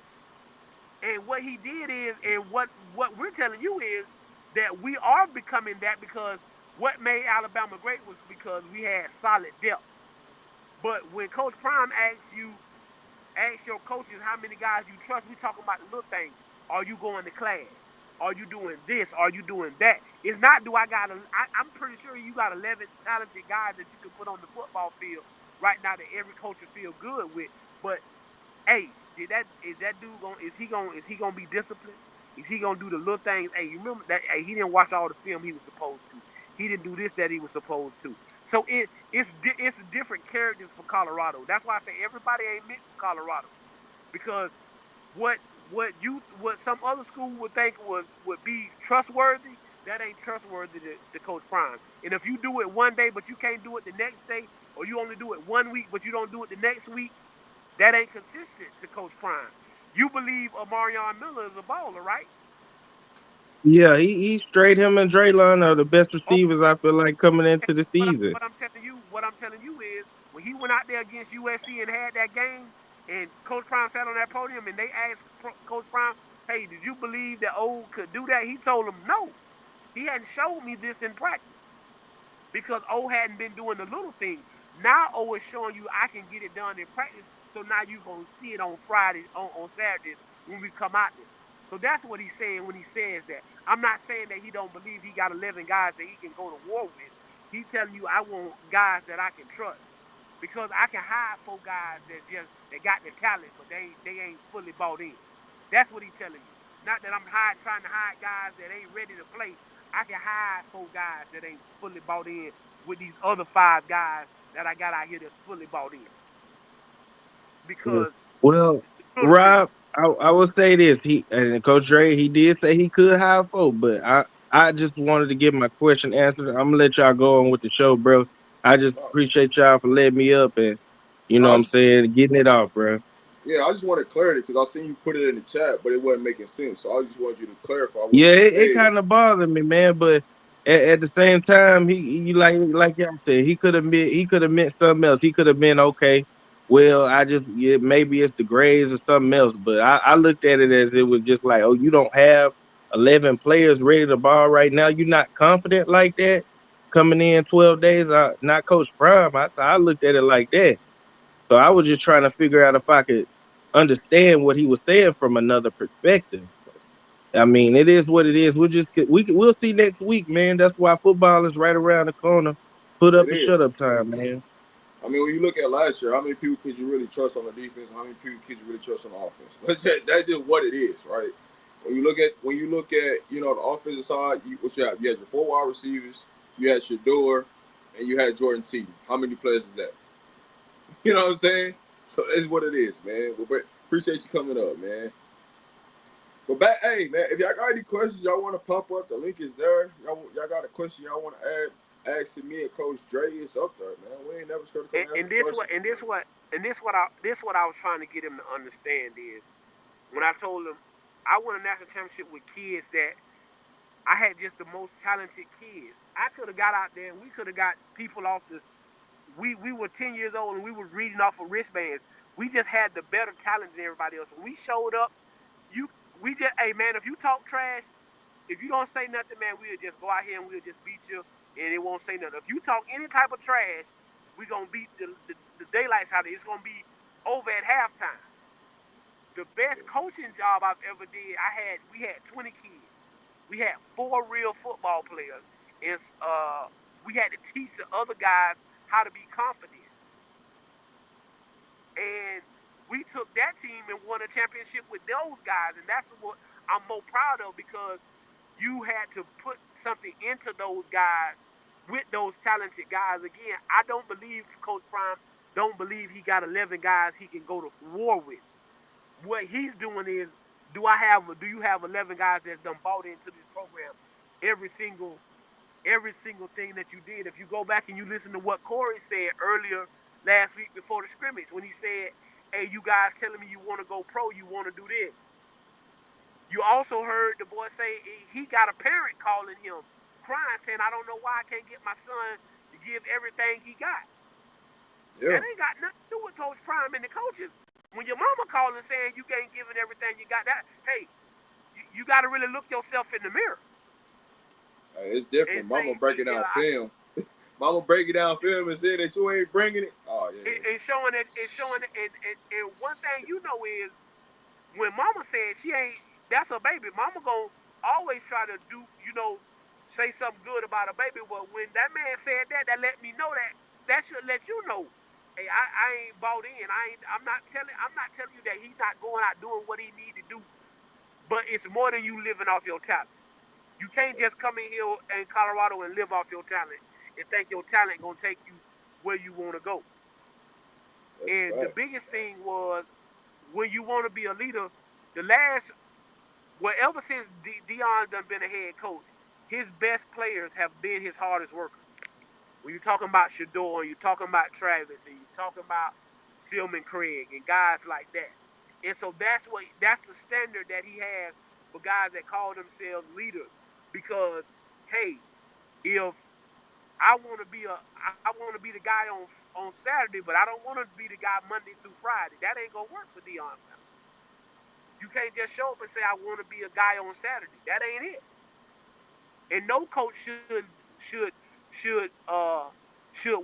And what he did is, and what we're telling you is that we are becoming that, because what made Alabama great was because we had solid depth. But when Coach Prime ask your coaches how many guys you trust, we talking about the little things. Are you going to class? Are you doing this? Are you doing that? It's not do I got I'm pretty sure you got 11 talented guys that you can put on the football field right now that every coach will feel good with. But hey, is that dude going? Is he gonna be disciplined? Is he gonna do the little things? Hey, you remember that? Hey, he didn't watch all the film he was supposed to. He didn't do this that he was supposed to. So it's different characters for Colorado. That's why I say everybody ain't meant for Colorado, because what some other school would think would be trustworthy, that ain't trustworthy to Coach Prime. And if you do it one day, but you can't do it the next day, or you only do it 1 week, but you don't do it the next week, that ain't consistent to Coach Prime. You believe Amarion Miller is a baller, right? Yeah, he straight him and Draylon are the best Okay, receivers I feel like coming into the season. what I'm telling you is when he went out there against USC and had that game, and Coach Prime sat on that podium and they asked Coach Prime, "Hey, did you believe that O could do that?" He told them, "No, he hadn't showed me this in practice." Because O hadn't been doing the little things. Now O is showing you I can get it done in practice. So now you're gonna see it on Friday, on Saturdays when we come out there. So that's what he's saying when he says that. I'm not saying that he don't believe he got 11 guys that he can go to war with. He's telling you I want guys that I can trust. Because I can hire 4 guys that got the talent, but they ain't fully bought in. That's what he's telling you. Not that I'm trying to hire guys that ain't ready to play. I can hire 4 guys that ain't fully bought in with these other 5 guys that I got out here that's fully bought in. Yeah. Because Well, little things. Rob, I will say this. He and Coach Dre, he did say he could hire folk, but I just wanted to get my question answered. I'm gonna let y'all go on with the show, bro. I just No, appreciate y'all for letting me up and you know no, what I'm saying, getting it off, bro. yeah, I just wanted clarity because I seen you put it in the chat, but it wasn't making sense. So I just wanted you to clarify what Yeah, you it said. kind of bothered me, man. But at the same time, he like y'all said, he could have meant something else. He could have been okay. Well, maybe it's the grades or something else. But I looked at it as it was just like, oh, you don't have 11 players ready to ball right now. You're not confident like that coming in 12 days. Not Coach Prime. I looked at it like that. So I was just trying to figure out if I could understand what he was saying from another perspective. I mean, it is what it is. We'll see next week, man. That's why football is right around the corner. Put It up a is. shut up time, man. I mean, when you look at last year, how many people could you really trust on the defense? How many people could you really trust on the offense? That's just what it is, right? When you look at the offensive side, what you have? You had your 4 wide receivers, you had Shador, and you had Jordan T. How many players is that? You know what I'm saying? So that's what it is, man. But appreciate you coming up, man. But back, hey man, if y'all got any questions y'all want to pop up, the link is there. Y'all got a question y'all want to ask to me and Coach Dre, it's up there, man. We ain't never scared to come And, ask and a this question. what and this what and this what I was trying to get him to understand is when I told him I won a national championship with kids that I had just the most talented kids. I could have got out there and we could have got people off the we were 10 years old and we were reading off of wristbands. We just had the better talent than everybody else. When we showed up, you we just hey man, if you talk trash, if you don't say nothing, man, we'll just go out here and we'll just beat you and it won't say nothing. If you talk any type of trash, we gonna beat the daylights out of it. It's gonna be over at halftime. The best coaching job I've ever did, we had 20 kids. We had 4 real football players, and we had to teach the other guys how to be confident. And we took that team and won a championship with those guys, and that's what I'm more proud of because you had to put something into those guys with those talented guys. Again, I don't believe Coach Prime don't believe he got 11 guys he can go to war with. What he's doing is, do you have 11 guys that's done bought into this program every single every single thing that you did? If you go back and you listen to what Corey said earlier last week before the scrimmage, when he said, "Hey, you guys telling me you want to go pro, you want to do this." You also heard the boy say he got a parent calling him, crying, saying, "I don't know why I can't get my son to give everything he got." Yeah, That ain't got nothing to do with Coach Prime and the coaches. When your mama calling saying you ain't giving everything you got, that hey, you got to really look yourself in the mirror it's and different. Mama say, breaking down film. Mama breaking down film and saying that you ain't bringing it. Oh yeah, and showing it, and one thing you know is when Mama said she ain't, that's her baby. Mama gonna always try to do, say something good about her baby. But when that man said that, that let me know that should let you know, hey, I ain't bought in. I'm not telling you that he's not going out doing what he need to do. But it's more than you living off your talent. You can't just come in here in Colorado and live off your talent and think your talent gonna take you where you want to go. that's And the facts. biggest thing was when you want to be a leader, the last, well, ever since Dion done been a head coach, his best players have been his hardest workers. When you're talking about Shador, and you're talking about Travis, and you're talking about Silman Craig and guys like that. And so that's the standard that he has for guys that call themselves leaders. Because, hey, if I want to be the guy on Saturday, but I don't want to be the guy Monday through Friday. That ain't gonna work for Deion. You can't just show up and say I want to be a guy on Saturday. That ain't it. And no coach should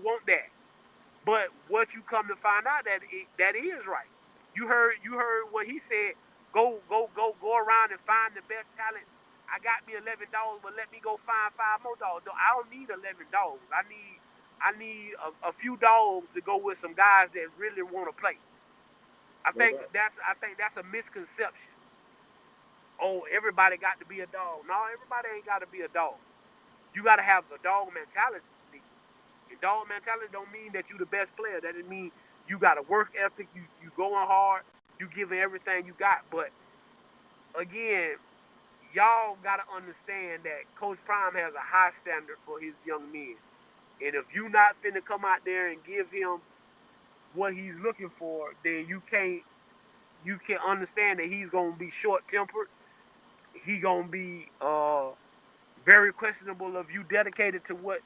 want that. But what you come to find out that is right. You heard what he said. Go around and find the best talent. I got me $11, but let me go find five more dogs. No, I don't need $11. I need a few dogs to go with some guys that really want to play. I think that's a misconception. Oh, everybody got to be a dog. No, everybody ain't got to be a dog. You got to have a dog mentality. And dog mentality don't mean that you the best player. That it mean you got a work ethic. You going hard. You giving everything you got. But again, y'all got to understand that Coach Prime has a high standard for his young men. And if you not finna come out there and give him what he's looking for, then you can understand that he's gonna be short tempered. He gonna be very questionable of you dedicated to what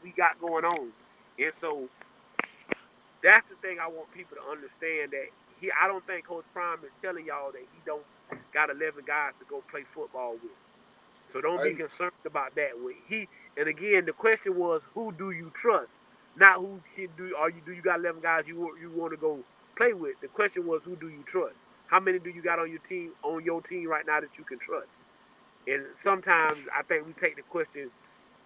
we got going on. And so that's the thing I want people to understand, that I don't think Coach Prime is telling y'all that he don't got 11 guys to go play football with. So don't be concerned about that. And again, the question was, who do you trust? Not who do you got 11 guys you want to go play with. The question was, who do you trust? How many do you got on your team right now that you can trust? And sometimes I think we take the question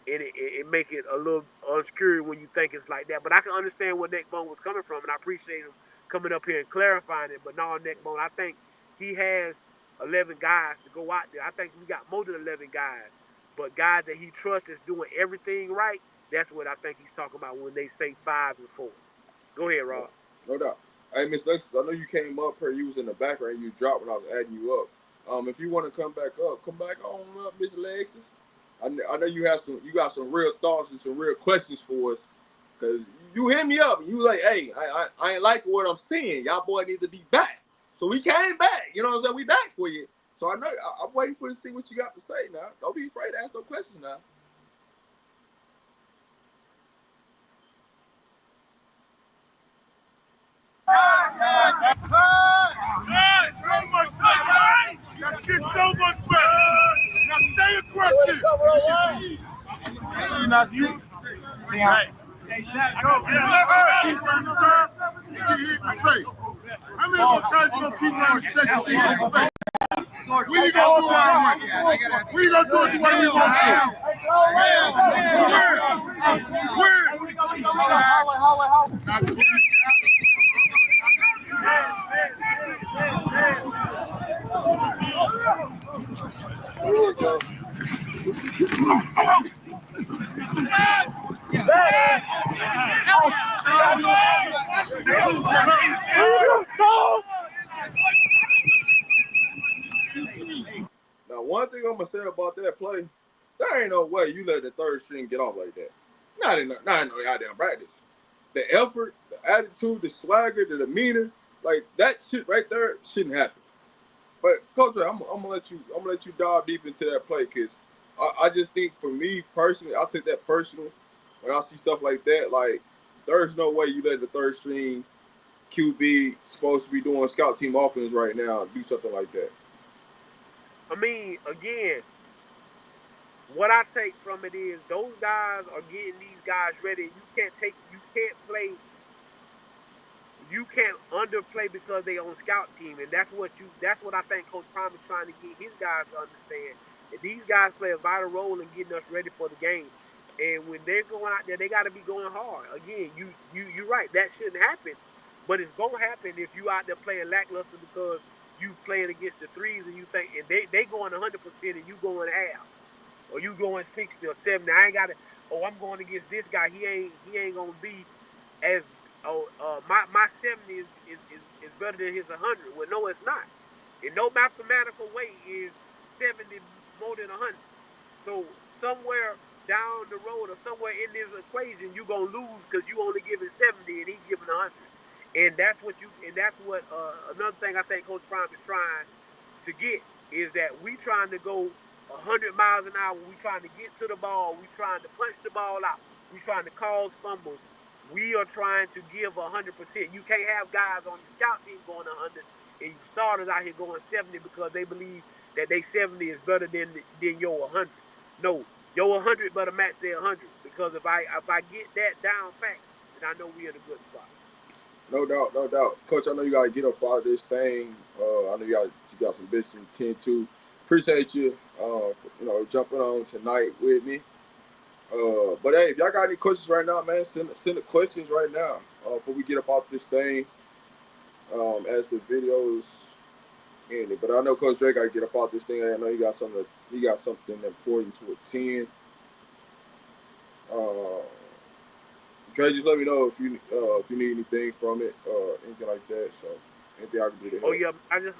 and it make it a little obscure when you think it's like that. But I can understand where Neckbone was coming from, and I appreciate him coming up here and clarifying it. But no, Neckbone, I think he has 11 guys to go out there. I think we got more than 11 guys, but guys that he trusts is doing everything right. That's what I think he's talking about when they say 5 and 4. Go ahead, Rob. No doubt. Hey, Miss Lexus, I know you came up here. You was in the background. You dropped when I was adding you up. If you want to come back on up, Miss Lexus. I know you got some real thoughts and some real questions for us. Cause you hit me up and you like, hey, I ain't like what I'm seeing. Y'all boy need to be back. So we came back. You know what I'm saying? We back for you. So I know I'm waiting for you to see what you got to say now. Don't be afraid to ask no questions now. So much better. That shit's so much better. Now stay aggressive. You not you. Right. How many more times you gonna keep running this Texas thing in the face? We ain't gonna do it our way. We ain't gonna do it the way we want to. Now, one thing I'm gonna say about that play, there ain't no way you let the third string get off like that. Not in no goddamn practice. The effort, the attitude, the swagger, the demeanor, like that shit right there shouldn't happen. But Coach Ray, I'm gonna let you dive deep into that play, because I just think for me personally, I'll take that personal when I see stuff like that. Like, there's no way you let the third string QB supposed to be doing scout team offense right now do something like that. I mean, again, what I take from it is those guys are getting these guys ready. You can't underplay because they on scout team, and that's what I think Coach Prime is trying to get his guys to understand. That these guys play a vital role in getting us ready for the game. And when they're going out there, they got to be going hard. Again, you're right. That shouldn't happen, but it's gonna happen if you out there playing lackluster because you playing against the threes and you think and they going 100% and you going half, or you going 60 or 70. I ain't got to. Oh, I'm going against this guy. He ain't gonna be as my 70 is better than his 100. Well, no, it's not. In no mathematical way is 70 more than 100. So somewhere down the road or somewhere in this equation, you're gonna lose because you only giving 70 and he's giving 100. And that's what another thing I think Coach Prime is trying to get is that we trying to go 100 miles an hour. We trying to get to the ball. We trying to punch the ball out. We trying to cause fumbles. We are trying to give 100%. You can't have guys on your scout team going 100 and you starters out here going 70 because they believe that they 70 is better than your 100. No, your 100 better match their 100 because if I get that down pat, then I know we're in a good spot. No doubt, no doubt. Coach, I know you got to get up out of this thing. I know you got some business to tend to. Appreciate you, jumping on tonight with me. But hey, if y'all got any questions right now, man, send the questions right now before we get up out this thing. As the videos ended, but I know Coach Dre got to get up out this thing. I know he got something important to attend. Dre, just let me know if you need anything from it, anything like that. So anything I can do to help. Oh yeah, I just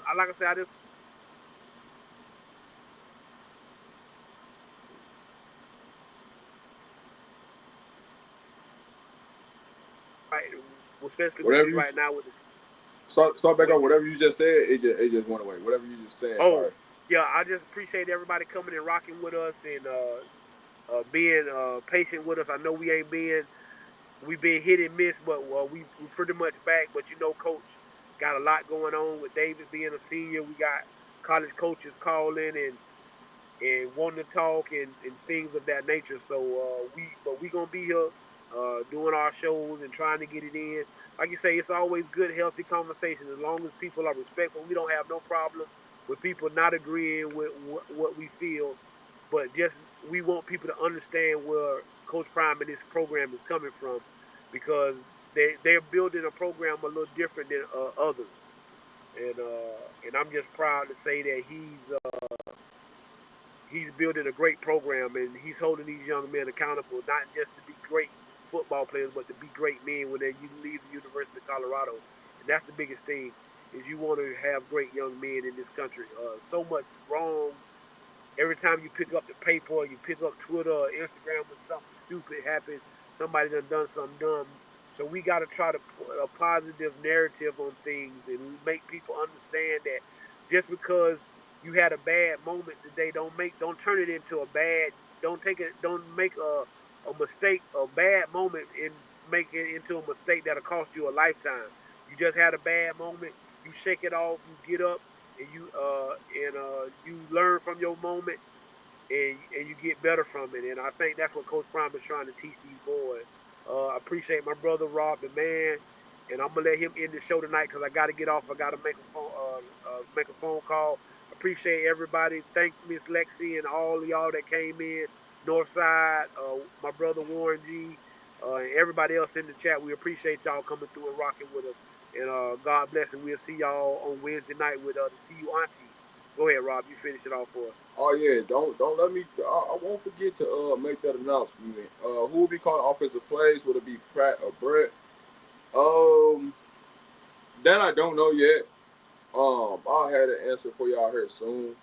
especially right now with the start back on whatever you just said. It just went away. Whatever you just said. Oh, sorry. Yeah, I just appreciate everybody coming and rocking with us and being patient with us. I know we've been hit and miss, but we pretty much back. But Coach got a lot going on with David being a senior. We got college coaches calling and wanting to talk and things of that nature. So we gonna be here doing our shows and trying to get it in. Like you say, it's always good, healthy conversation. As long as people are respectful, we don't have no problem with people not agreeing with what we feel. But just we want people to understand where Coach Prime and this program is coming from, because they're building a program a little different than others. And I'm just proud to say that he's building a great program, and he's holding these young men accountable, not just to be great football players, but to be great men when you leave the University of Colorado. And that's the biggest thing, is you want to have great young men in this country. So much wrong. Every time you pick up the paper or you pick up Twitter or Instagram when something stupid happens, somebody done something dumb. So we got to try to put a positive narrative on things and make people understand that just because you had a bad moment today, don't turn it into a bad. Don't make a mistake, a bad moment, and make it into a mistake that'll cost you a lifetime. You just had a bad moment. You shake it off. You get up and you learn from your moment and you get better from it. And I think that's what Coach Prime is trying to teach these boys. I appreciate my brother Rob, the man, and I'm gonna let him end the show tonight because I got to get off. I got to make a phone call. Appreciate everybody. Thank Miss Lexi and all of y'all that came in. Northside, my brother Warren G, and everybody else in the chat. We appreciate y'all coming through and rocking with us. And God bless, and we'll see y'all on Wednesday night with the CU Auntie. Go ahead, Rob. You finish it off for us. Oh yeah, don't let me. I won't forget to make that announcement. Who will be calling offensive plays? Would it be Pratt or Brett? That I don't know yet. I'll have an answer for y'all here soon.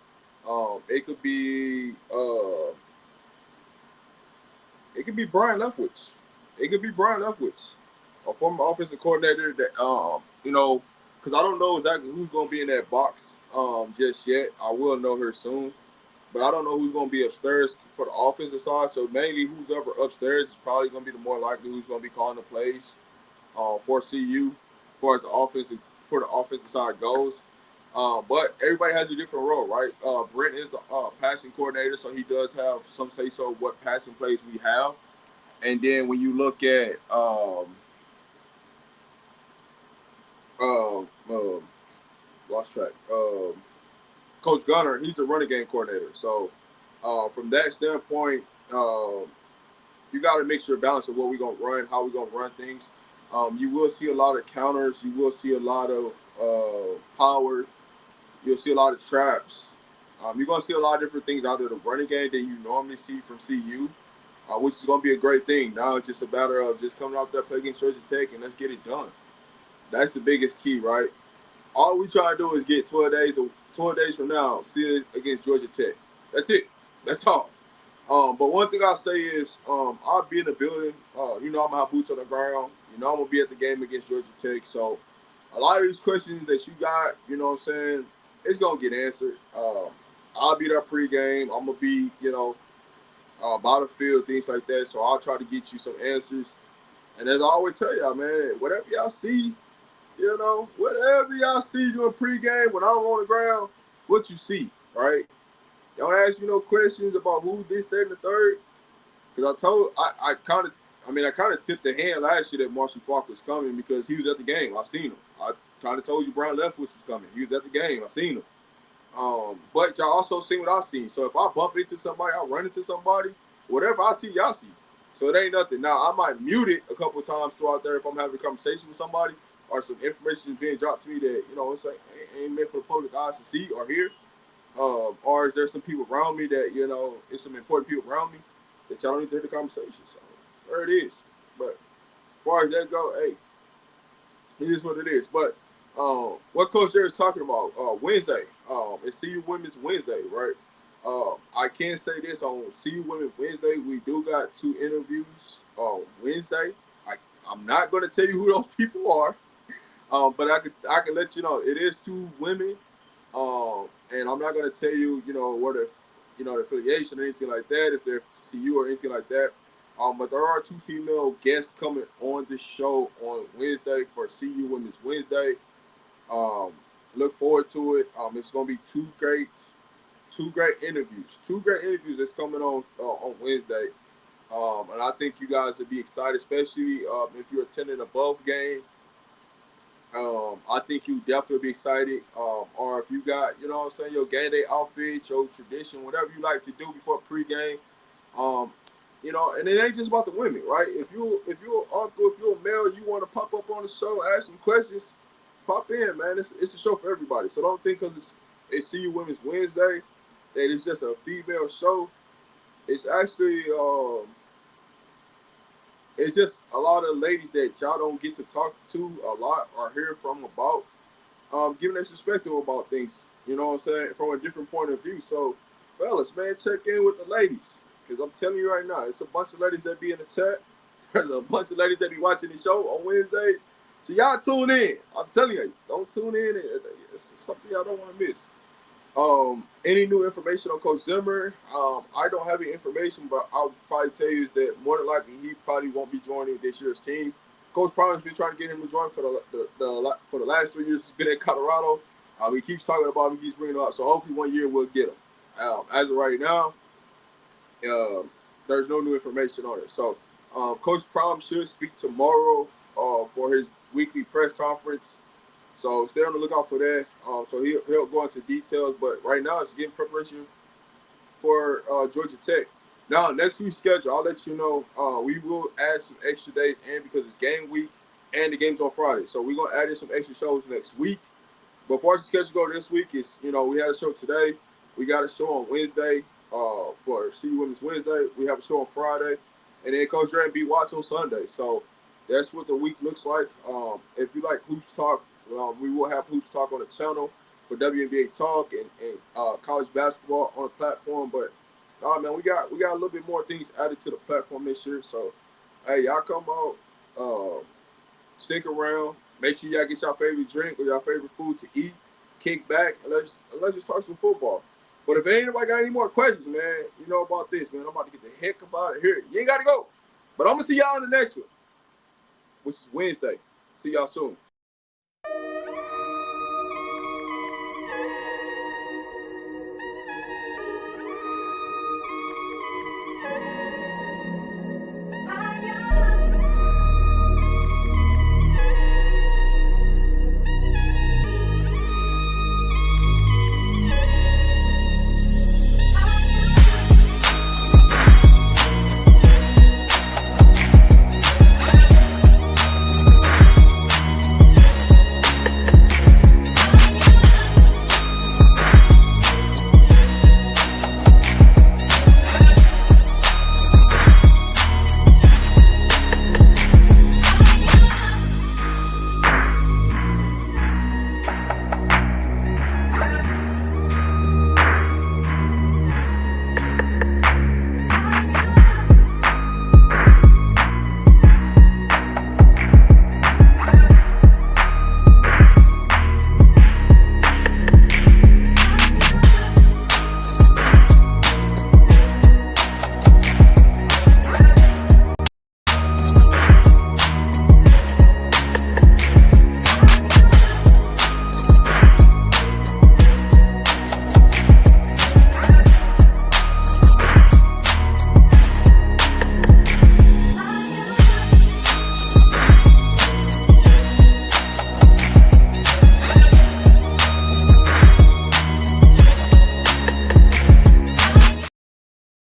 It could be Brian Leftwich. It could be Brian Leftwich, a former offensive coordinator that because I don't know exactly who's going to be in that box just yet. I will know her soon, but I don't know who's going to be upstairs for the offensive side. So mainly who's ever upstairs is probably going to be the more likely who's going to be calling the plays for CU, as far as the offensive side goes. But everybody has a different role, right? Brent is the passing coordinator, so he does have some say so what passing plays we have. And then when you look at lost track. Coach Gunner, he's the running game coordinator. So from that standpoint, you got to make sure balance of what we're going to run, how we're going to run things. You will see a lot of counters. You will see a lot of power. You'll see a lot of traps. You're going to see a lot of different things out of the running game that you normally see from CU, which is going to be a great thing. Now it's just a matter of just coming out there, play against Georgia Tech, and let's get it done. That's the biggest key, right? All we try to do is get 12 days from now, see it against Georgia Tech. That's it. That's all. But one thing I'll say is I'll be in the building. You know, I'm gonna have boots on the ground. You know, I'm gonna be at the game against Georgia Tech. So a lot of these questions that you got, you know what I'm saying, it's gonna get answered. I'll be there pregame. I'm gonna be, you know, by the field, things like that. So I'll try to get you some answers. And as I always tell y'all, man, whatever y'all see, you know, whatever y'all see during pregame when I'm on the ground, what you see, right? Don't ask me no questions about who this, that, and the third. Because I kind of tipped the hand last year that Marshall Falk was coming because he was at the game. I seen him. I kind of told you Brian Leftwich was coming. He was at the game. I seen him. But y'all also seen what I seen. So if I bump into somebody, I run into somebody, whatever I see, y'all see. So it ain't nothing. Now, I might mute it a couple of times throughout there if I'm having a conversation with somebody or some information is being dropped to me that, you know, it's like ain't meant for the public eyes to see or hear. Or is there some people around me that, you know, it's some important people around me that y'all don't need to hear the conversation. So there it is. But as far as that go, hey, it is what it is. But what Coach Jerry's talking about, Wednesday, it's CU Women's Wednesday, right? I can say this on CU Women's Wednesday, we do got 2 interviews on Wednesday. I'm not going to tell you who those people are, but I can let you know it is 2 women, and I'm not going to tell you, you know, what if, you know, the affiliation or anything like that, if they're CU or anything like that. But there are 2 female guests coming on the show on Wednesday for CU Women's Wednesday. Look forward to it. It's going to be two great interviews. 2 great interviews that's coming on Wednesday. And I think you guys would be excited, especially if you're attending a Buff game. I think you definitely be excited. Or if you got, you know what I'm saying, your game day outfit, your tradition, whatever you like to do before pregame. You know, and it ain't just about the women, right? If you're an uncle, if you're a male, you want to pop up on the show, ask some questions, pop in, man. It's a show for everybody. So don't think because it's CU Women's Wednesday that it's just a female show. It's actually it's just a lot of ladies that y'all don't get to talk to a lot or hear from about giving their perspective about things, you know what I'm saying, from a different point of view. So, fellas, man, check in with the ladies. Because I'm telling you right now, it's a bunch of ladies that be in the chat. There's a bunch of ladies that be watching the show on Wednesdays. So y'all tune in. I'm telling you, don't tune in. It's something y'all don't want to miss. Any new information on Coach Zimmer? I don't have any information, but I'll probably tell you is that more than likely he probably won't be joining this year's team. Coach Brown has been trying to get him to join for the last 3 years he's been in Colorado. He keeps talking about him, he keeps bringing him up. So hopefully 1 year we'll get him. As of right now, there's no new information on it. So Coach Prom should speak tomorrow for his weekly press conference. So stay on the lookout for that. So he'll go into details, but right now it's getting preparation for Georgia Tech. Now, next week's schedule, I'll let you know. We will add some extra days in because it's game week and the game's on Friday. So we're going to add in some extra shows next week. But for the schedule go this week, is, you know, we had a show today. We got a show on Wednesday for CU Women's Wednesday. We have a show on Friday. And then Coach Dre and B Watts on Sunday. So that's what the week looks like. If you like Hoops Talk, we will have Hoops Talk on the channel for WNBA Talk and college basketball on the platform. But man, we got a little bit more things added to the platform this year. So hey, y'all come out, stick around. Make sure y'all get your favorite drink or your favorite food to eat. Kick back and let's just talk some football. But if anybody got any more questions, man, you know about this, man. I'm about to get the heck about it here. You ain't got to go. But I'm going to see y'all in the next one, which is Wednesday. See y'all soon.